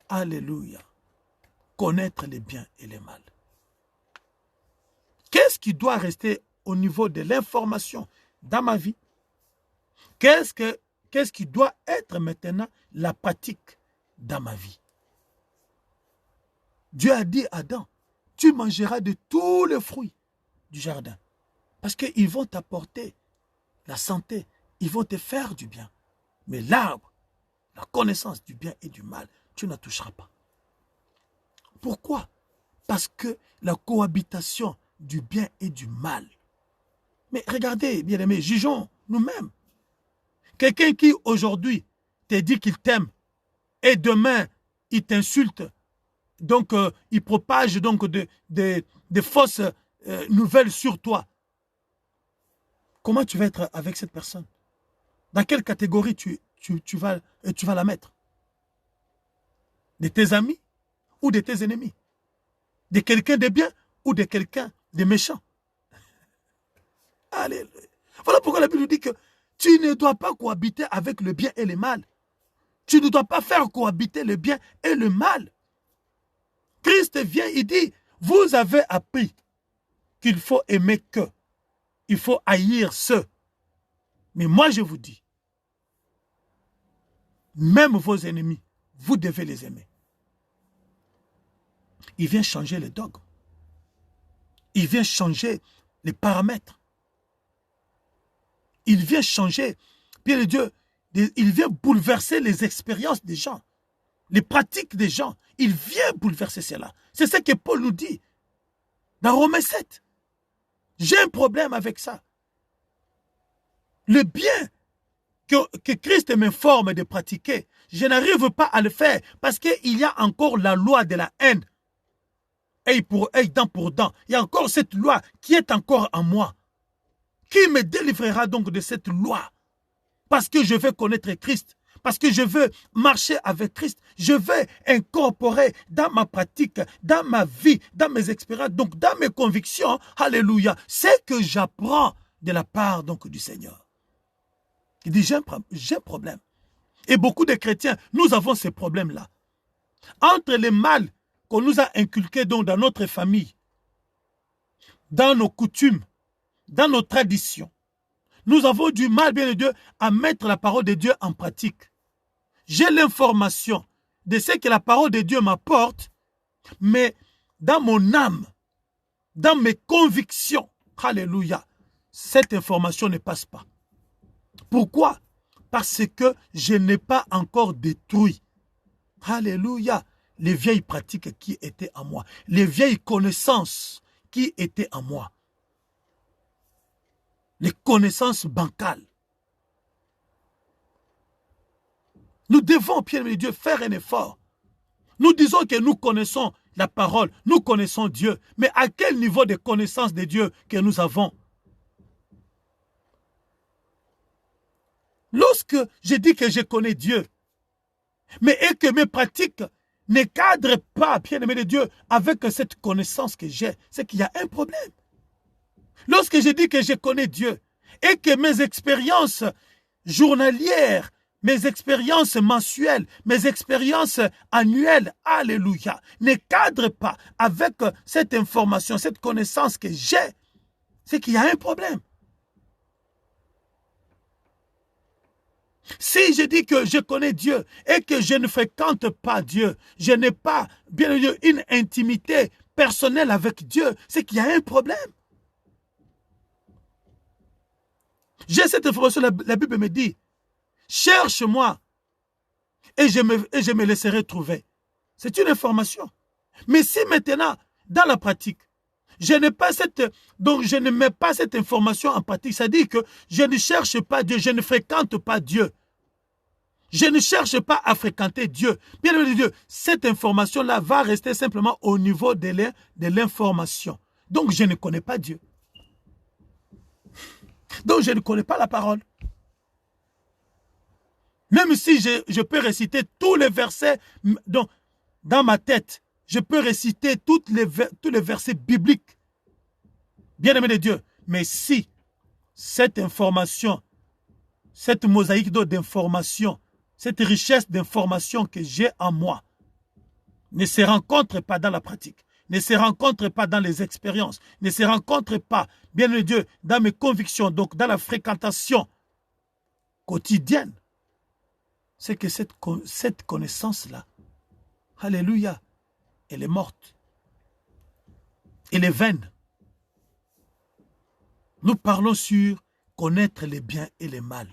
Alléluia. Connaître les biens et les mal. Qu'est-ce qui doit rester au niveau de l'information dans ma vie? Qu'est-ce qui doit être maintenant la pratique dans ma vie? Dieu a dit à Adam, tu mangeras de tous les fruits du jardin. Parce qu'ils vont t'apporter la santé, ils vont te faire du bien. Mais l'arbre, la connaissance du bien et du mal, tu ne toucheras pas. Pourquoi? Parce que la cohabitation du bien et du mal. Mais regardez, bien-aimés, jugeons nous-mêmes. Quelqu'un qui aujourd'hui te dit qu'il t'aime et demain il t'insulte, donc il propage donc des fausses nouvelles sur toi. Comment tu vas être avec cette personne? Dans quelle catégorie tu vas la mettre? De tes amis ou de tes ennemis? De quelqu'un de bien ou de quelqu'un de méchant? Alléluia. Voilà pourquoi la Bible dit que tu ne dois pas cohabiter avec le bien et le mal. Tu ne dois pas faire cohabiter le bien et le mal. Christ vient, il dit, vous avez appris qu'il faut aimer que, il faut haïr ceux. Mais moi je vous dis, même vos ennemis, vous devez les aimer. Il vient changer les dogmes. Il vient changer les paramètres. Il vient changer, bien de Dieu, il vient bouleverser les expériences des gens, les pratiques des gens. Il vient bouleverser cela. C'est ce que Paul nous dit dans Romains 7. J'ai un problème avec ça. Le bien que Christ m'informe de pratiquer, je n'arrive pas à le faire parce qu'il y a encore la loi de la haine. Œil pour œil, dent pour dent. Il y a encore cette loi qui est encore en moi. Qui me délivrera donc de cette loi? Parce que je veux connaître Christ. Parce que je veux marcher avec Christ. Je veux incorporer dans ma pratique, dans ma vie, dans mes expériences, donc dans mes convictions, alléluia, c'est que j'apprends de la part donc du Seigneur. Il dit, j'ai un problème. Et beaucoup de chrétiens, nous avons ces problèmes-là. Entre les mal qu'on nous a inculqués donc dans notre famille, dans nos coutumes, dans nos traditions, nous avons du mal, bien de Dieu, à mettre la parole de Dieu en pratique. J'ai l'information de ce que la parole de Dieu m'apporte, mais dans mon âme, dans mes convictions, alléluia, cette information ne passe pas. Pourquoi? Parce que je n'ai pas encore détruit, alléluia, les vieilles pratiques qui étaient en moi, les vieilles connaissances qui étaient en moi. Les connaissances bancales. Nous devons, bien aimé Dieu, faire un effort. Nous disons que nous connaissons la parole, nous connaissons Dieu, mais à quel niveau de connaissance de Dieu que nous avons? Lorsque je dis que je connais Dieu, mais et que mes pratiques ne cadrent pas, bien aimé de Dieu, avec cette connaissance que j'ai, c'est qu'il y a un problème. Lorsque je dis que je connais Dieu et que mes expériences journalières, mes expériences mensuelles, mes expériences annuelles, alléluia, ne cadrent pas avec cette information, cette connaissance que j'ai, c'est qu'il y a un problème. Si je dis que je connais Dieu et que je ne fréquente pas Dieu, je n'ai pas, bien entendu, une intimité personnelle avec Dieu, c'est qu'il y a un problème. J'ai cette information, la Bible me dit, cherche-moi et je me laisserai trouver. C'est une information. Mais si maintenant, dans la pratique, je ne mets pas cette information en pratique, ça dit que je ne cherche pas Dieu, je ne fréquente pas Dieu. Je ne cherche pas à fréquenter Dieu. Bien aimé de Dieu, cette information-là va rester simplement au niveau de l'information. Donc, je ne connais pas Dieu. Donc, je ne connais pas la parole. Même si je peux réciter tous les versets dans ma tête, je peux réciter tous les versets bibliques. Bien aimé de Dieu. Mais si cette information, cette mosaïque d'informations, cette richesse d'informations que j'ai en moi ne se rencontre pas dans la pratique, ne se rencontre pas dans les expériences, ne se rencontre pas, bien aimé de Dieu, dans mes convictions, donc dans la fréquentation quotidienne, c'est que cette connaissance-là, alléluia, elle est morte. Elle est vaine. Nous parlons sur connaître les biens et les mal.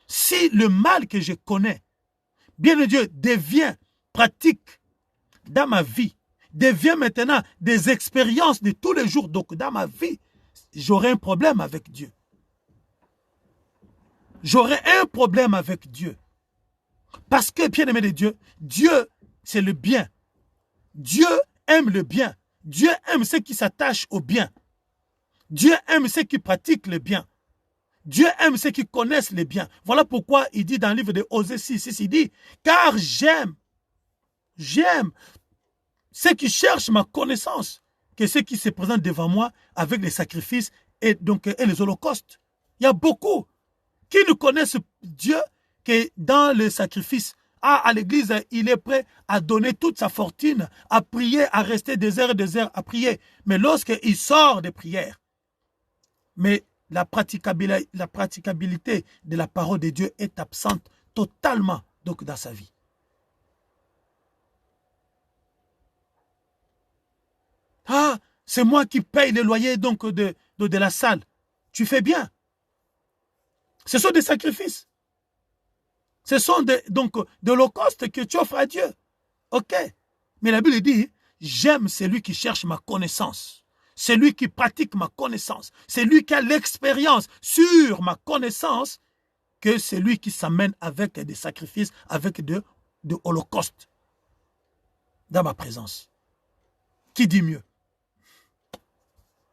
Si le mal que je connais, bien de Dieu, devient pratique dans ma vie, devient maintenant des expériences de tous les jours, donc dans ma vie, j'aurai un problème avec Dieu. J'aurai un problème avec Dieu. Parce que, bien aimé de Dieu, Dieu, c'est le bien. Dieu aime le bien. Dieu aime ceux qui s'attachent au bien. Dieu aime ceux qui pratiquent le bien. Dieu aime ceux qui connaissent le bien. Voilà pourquoi il dit dans le livre de Osée 6, il dit, car j'aime ceux qui cherchent ma connaissance, que ceux qui se présentent devant moi avec les sacrifices et les holocaustes. Il y a beaucoup qui ne connaissent Dieu que dans le sacrifice. À l'église, il est prêt à donner toute sa fortune, à prier, à rester des heures et des heures à prier. Mais lorsqu'il sort des prières, mais la praticabilité de la parole de Dieu est absente totalement donc, dans sa vie. Ah, c'est moi qui paye le loyer donc, de la salle. Tu fais bien. Ce sont des sacrifices. Ce sont de l'holocauste que tu offres à Dieu. Ok. Mais la Bible dit, j'aime celui qui cherche ma connaissance. Celui qui pratique ma connaissance. Celui qui a l'expérience sur ma connaissance que celui qui s'amène avec des sacrifices, avec de holocaustes dans ma présence. Qui dit mieux?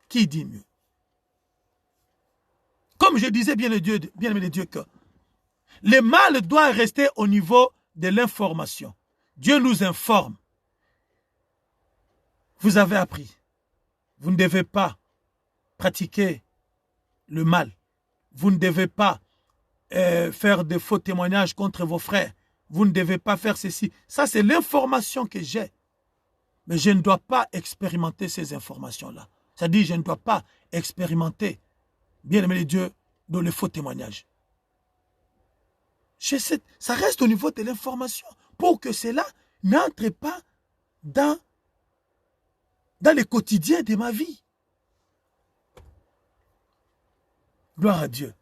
Qui dit mieux? Comme je disais bien aimé de Dieu que le mal doit rester au niveau de l'information. Dieu nous informe. Vous avez appris. Vous ne devez pas pratiquer le mal. Vous ne devez pas faire de faux témoignages contre vos frères. Vous ne devez pas faire ceci. Ça, c'est l'information que j'ai. Mais je ne dois pas expérimenter ces informations-là. C'est-à-dire, je ne dois pas expérimenter, bien aimé de Dieu, dans les faux témoignages. Ça reste au niveau de l'information pour que cela n'entre pas dans le quotidien de ma vie. Gloire à Dieu.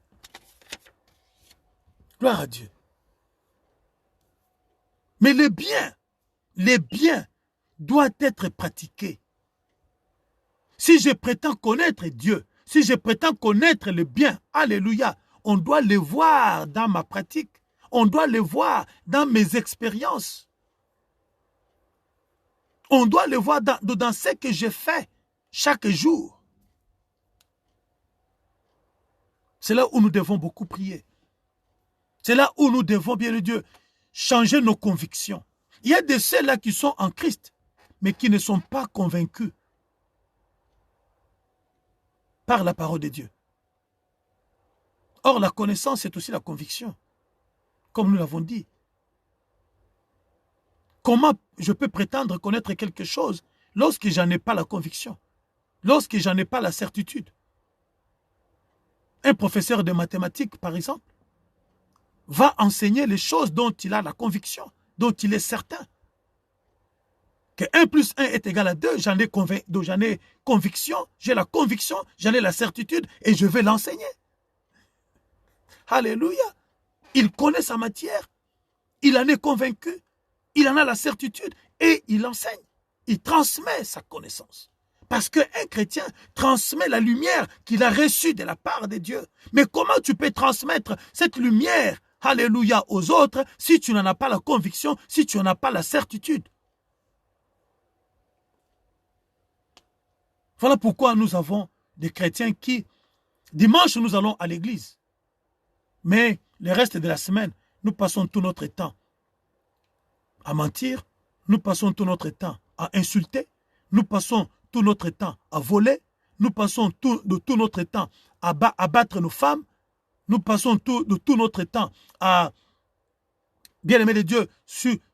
Gloire à Dieu. Mais le bien doit être pratiqué. Si je prétends connaître Dieu, si je prétends connaître le bien, alléluia, on doit le voir dans ma pratique. On doit le voir dans mes expériences. On doit le voir dans ce que je fais chaque jour. C'est là où nous devons beaucoup prier. C'est là où nous devons, bien Dieu, changer nos convictions. Il y a de ceux-là qui sont en Christ, mais qui ne sont pas convaincus par la parole de Dieu. Or, la connaissance, c'est aussi la conviction. Comme nous l'avons dit. Comment je peux prétendre connaître quelque chose lorsque je n'en ai pas la conviction, lorsque je n'en ai pas la certitude? Un professeur de mathématiques, par exemple, va enseigner les choses dont il a la conviction, dont il est certain. Que 1 plus 1 est égal à 2, j'en ai conviction, j'ai la conviction, j'en ai la certitude et je vais l'enseigner. Alléluia. Il connaît sa matière, il en est convaincu, il en a la certitude et il enseigne. Il transmet sa connaissance. Parce qu'un chrétien transmet la lumière qu'il a reçue de la part de Dieu. Mais comment tu peux transmettre cette lumière alléluia, aux autres si tu n'en as pas la conviction, si tu n'en as pas la certitude. Voilà pourquoi nous avons des chrétiens qui, dimanche, nous allons à l'église. Mais le reste de la semaine, nous passons tout notre temps à mentir, nous passons tout notre temps à insulter, nous passons tout notre temps à voler, nous passons tout notre temps à battre nos femmes, nous passons tout notre temps à, bien aimer de Dieu,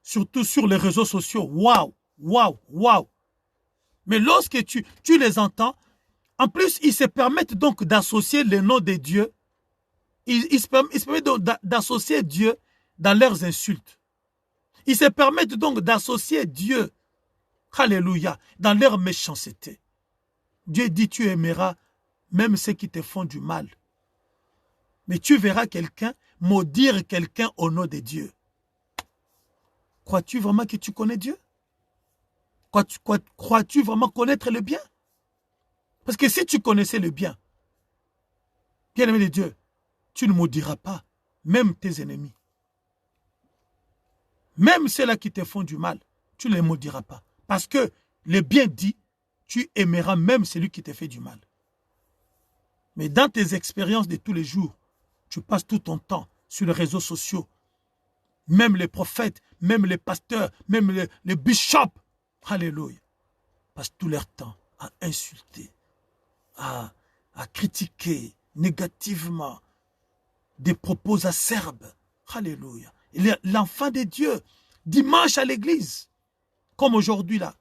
surtout sur les réseaux sociaux. Waouh, waouh, waouh. Mais lorsque tu les entends, en plus, ils se permettent donc d'associer le nom de Dieu. Ils se permettent donc d'associer Dieu dans leurs insultes. Ils se permettent donc d'associer Dieu, alléluia, dans leur méchanceté. Dieu dit, tu aimeras même ceux qui te font du mal. Mais tu verras quelqu'un maudire quelqu'un au nom de Dieu. Crois-tu vraiment que tu connais Dieu? Crois-tu vraiment connaître le bien? Parce que si tu connaissais le bien, bien-aimé de Dieu, tu ne maudiras pas, même tes ennemis. Même ceux-là qui te font du mal, tu ne les maudiras pas. Parce que le bien dit, tu aimeras même celui qui te fait du mal. Mais dans tes expériences de tous les jours, tu passes tout ton temps sur les réseaux sociaux. Même les prophètes, même les pasteurs, même les bishops, alléluia, passent tout leur temps à insulter, à critiquer négativement des propos acerbes. Alléluia. L'enfant de Dieu, dimanche à l'église, comme aujourd'hui là.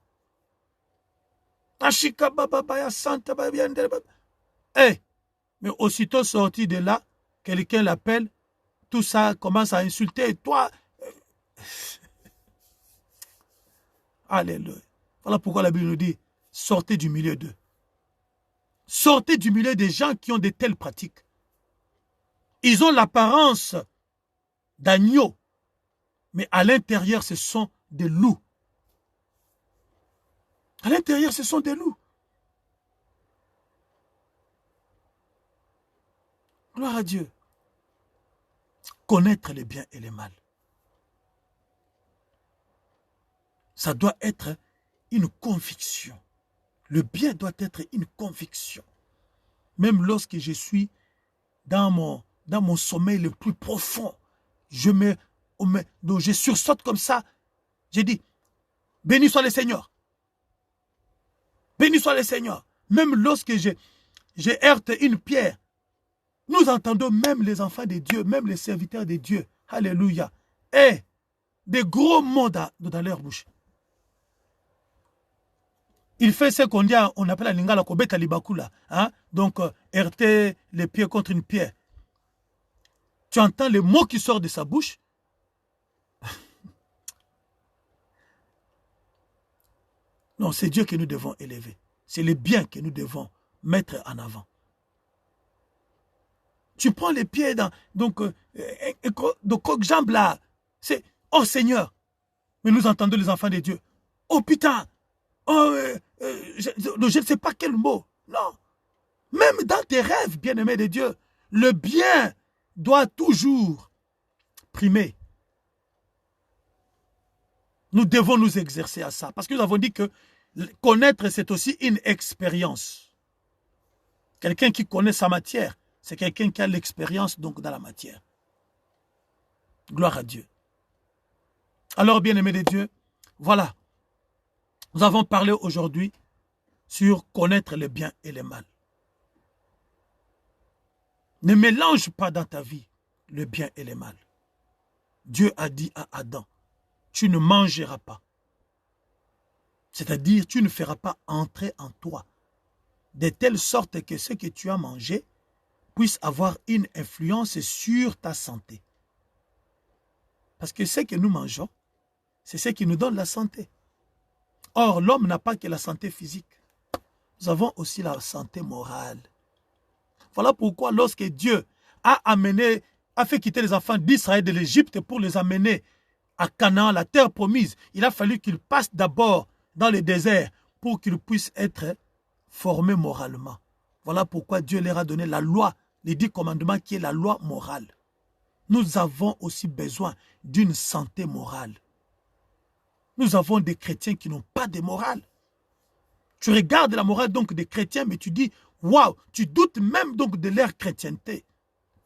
Hey, mais aussitôt sorti de là, quelqu'un l'appelle, tout ça commence à insulter, et toi. Alléluia. Voilà pourquoi la Bible nous dit, sortez du milieu d'eux. Sortez du milieu des gens qui ont de telles pratiques. Ils ont l'apparence d'agneaux, mais à l'intérieur, ce sont des loups. À l'intérieur, ce sont des loups. Gloire à Dieu. Connaître les biens et les mal. Ça doit être une conviction. Le bien doit être une conviction. Même lorsque je suis dans mon sommeil le plus profond, donc je sursaute comme ça. J'ai dit, béni soit le Seigneur. Béni soit le Seigneur. Même lorsque je heurte une pierre, nous entendons même les enfants de Dieu, même les serviteurs de Dieu. Alléluia. Et des gros mots dans leur bouche. Il fait ce qu'on dit, on appelle à Lingala Kobeta Libakula. Hein? Donc, heurter les pieds contre une pierre. Tu entends les mots qui sortent de sa bouche. Non, c'est Dieu que nous devons élever. C'est le bien que nous devons mettre en avant. Tu prends les pieds dans... Donc, jambe là. C'est... Oh Seigneur. Mais nous entendons les enfants de Dieu. Oh putain. Oh, je ne sais pas quel mot. Non. Même dans tes rêves, bien-aimés de Dieu, le bien doit toujours primer. Nous devons nous exercer à ça. Parce que nous avons dit que connaître, c'est aussi une expérience. Quelqu'un qui connaît sa matière, c'est quelqu'un qui a l'expérience donc dans la matière. Gloire à Dieu. Alors, bien-aimés de Dieu, voilà. Nous avons parlé aujourd'hui sur connaître le bien et le mal. Ne mélange pas dans ta vie le bien et le mal. Dieu a dit à Adam, tu ne mangeras pas. C'est-à-dire, tu ne feras pas entrer en toi de telle sorte que ce que tu as mangé puisse avoir une influence sur ta santé. Parce que ce que nous mangeons, c'est ce qui nous donne la santé. Or, l'homme n'a pas que la santé physique. Nous avons aussi la santé morale. Voilà pourquoi lorsque Dieu a fait quitter les enfants d'Israël de l'Égypte pour les amener à Canaan, la terre promise, il a fallu qu'ils passent d'abord dans le désert pour qu'ils puissent être formés moralement. Voilà pourquoi Dieu leur a donné la loi, les 10 commandements qui est la loi morale. nous avons aussi besoin d'une santé morale. Nous avons des chrétiens qui n'ont pas de morale. Tu regardes la morale donc des chrétiens, mais tu dis, waouh, tu doutes même donc de leur chrétienté.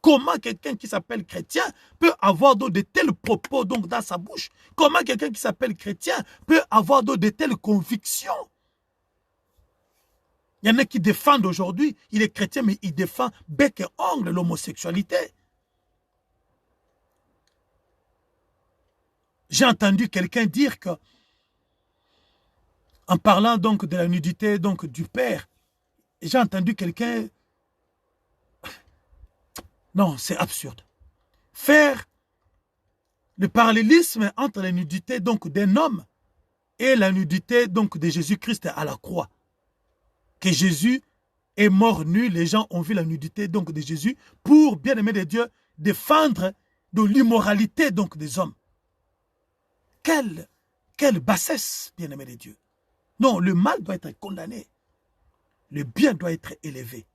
Comment quelqu'un qui s'appelle chrétien peut avoir donc de tels propos donc dans sa bouche? Comment quelqu'un qui s'appelle chrétien peut avoir donc de telles convictions? Il y en a qui défendent aujourd'hui, il est chrétien, mais il défend bec et ongle l'homosexualité. J'ai entendu quelqu'un dire que, en parlant donc de la nudité donc du père, j'ai entendu quelqu'un... Non, c'est absurde. Faire le parallélisme entre la nudité donc d'un homme et la nudité donc de Jésus-Christ à la croix. Que Jésus est mort nu, les gens ont vu la nudité donc de Jésus pour, bien aimé de Dieu, défendre de l'immoralité donc des hommes. Quelle bassesse, bien aimé de Dieu. Non, le mal doit être condamné. Le bien doit être élevé.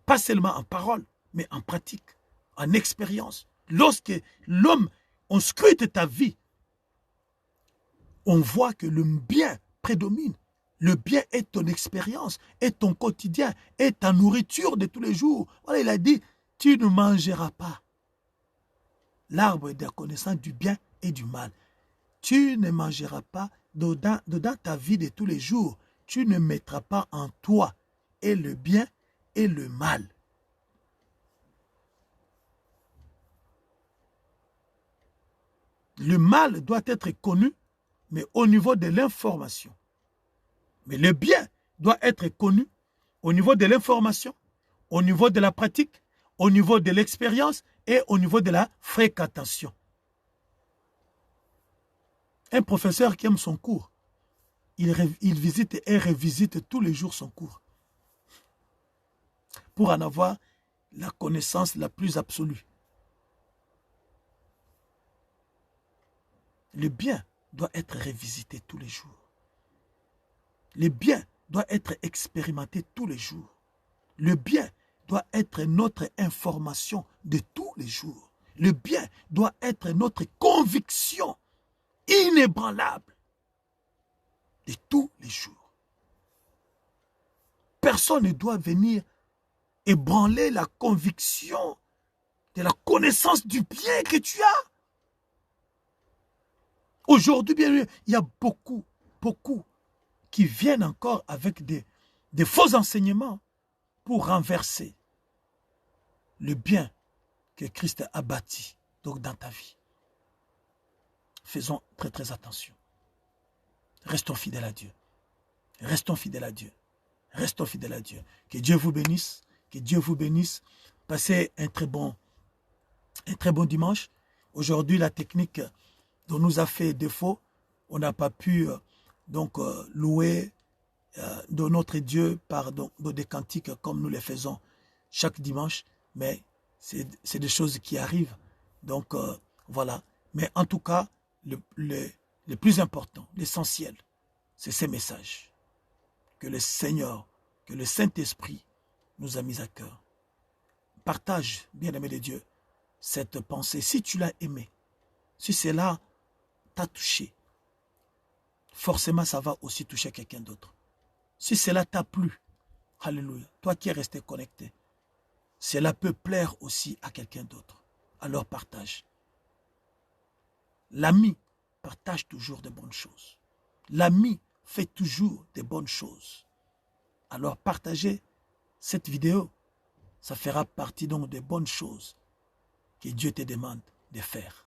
Pas seulement en parole, mais en pratique, en expérience. Lorsque l'homme, on scrute ta vie, on voit que le bien prédomine. Le bien est ton expérience, est ton quotidien, est ta nourriture de tous les jours. Voilà, il a dit, tu ne mangeras pas l'arbre de la connaissance du bien et du mal. Tu ne mangeras pas dedans ta vie de tous les jours. Tu ne mettras pas en toi et le bien et le mal. Le mal doit être connu, mais au niveau de l'information. Mais le bien doit être connu au niveau de l'information, au niveau de la pratique, au niveau de l'expérience et au niveau de la fréquentation. Un professeur qui aime son cours, il visite et revisite tous les jours son cours pour en avoir la connaissance la plus absolue. Le bien doit être revisité tous les jours. Le bien doit être expérimenté tous les jours. Le bien doit être notre information de tous les jours. Le bien doit être notre conviction inébranlable de tous les jours. Personne ne doit venir ébranler la conviction de la connaissance du bien que tu as. Aujourd'hui, bien, il y a beaucoup qui viennent encore avec des faux enseignements pour renverser le bien que Christ a bâti donc dans ta vie. Faisons très très attention. Restons fidèles à Dieu. Restons fidèles à Dieu. Restons fidèles à Dieu. Que Dieu vous bénisse. Que Dieu vous bénisse. Passez un très bon dimanche. Aujourd'hui, la technique dont nous a fait défaut, on n'a pas pu louer de notre Dieu par des cantiques comme nous les faisons chaque dimanche, mais c'est des choses qui arrivent. Donc voilà. Mais en tout cas, le plus important, l'essentiel, c'est ces messages que le Seigneur, que le Saint-Esprit nous a mis à cœur. Partage, bien-aimé de Dieu, cette pensée. Si tu l'as aimé, si cela t'a touché, forcément ça va aussi toucher quelqu'un d'autre. Si cela t'a plu, alléluia, toi qui es resté connecté, cela peut plaire aussi à quelqu'un d'autre. Alors partage. L'ami partage toujours de bonnes choses. L'ami fait toujours de bonnes choses. Alors partagez cette vidéo. Ça fera partie donc des bonnes choses que Dieu te demande de faire.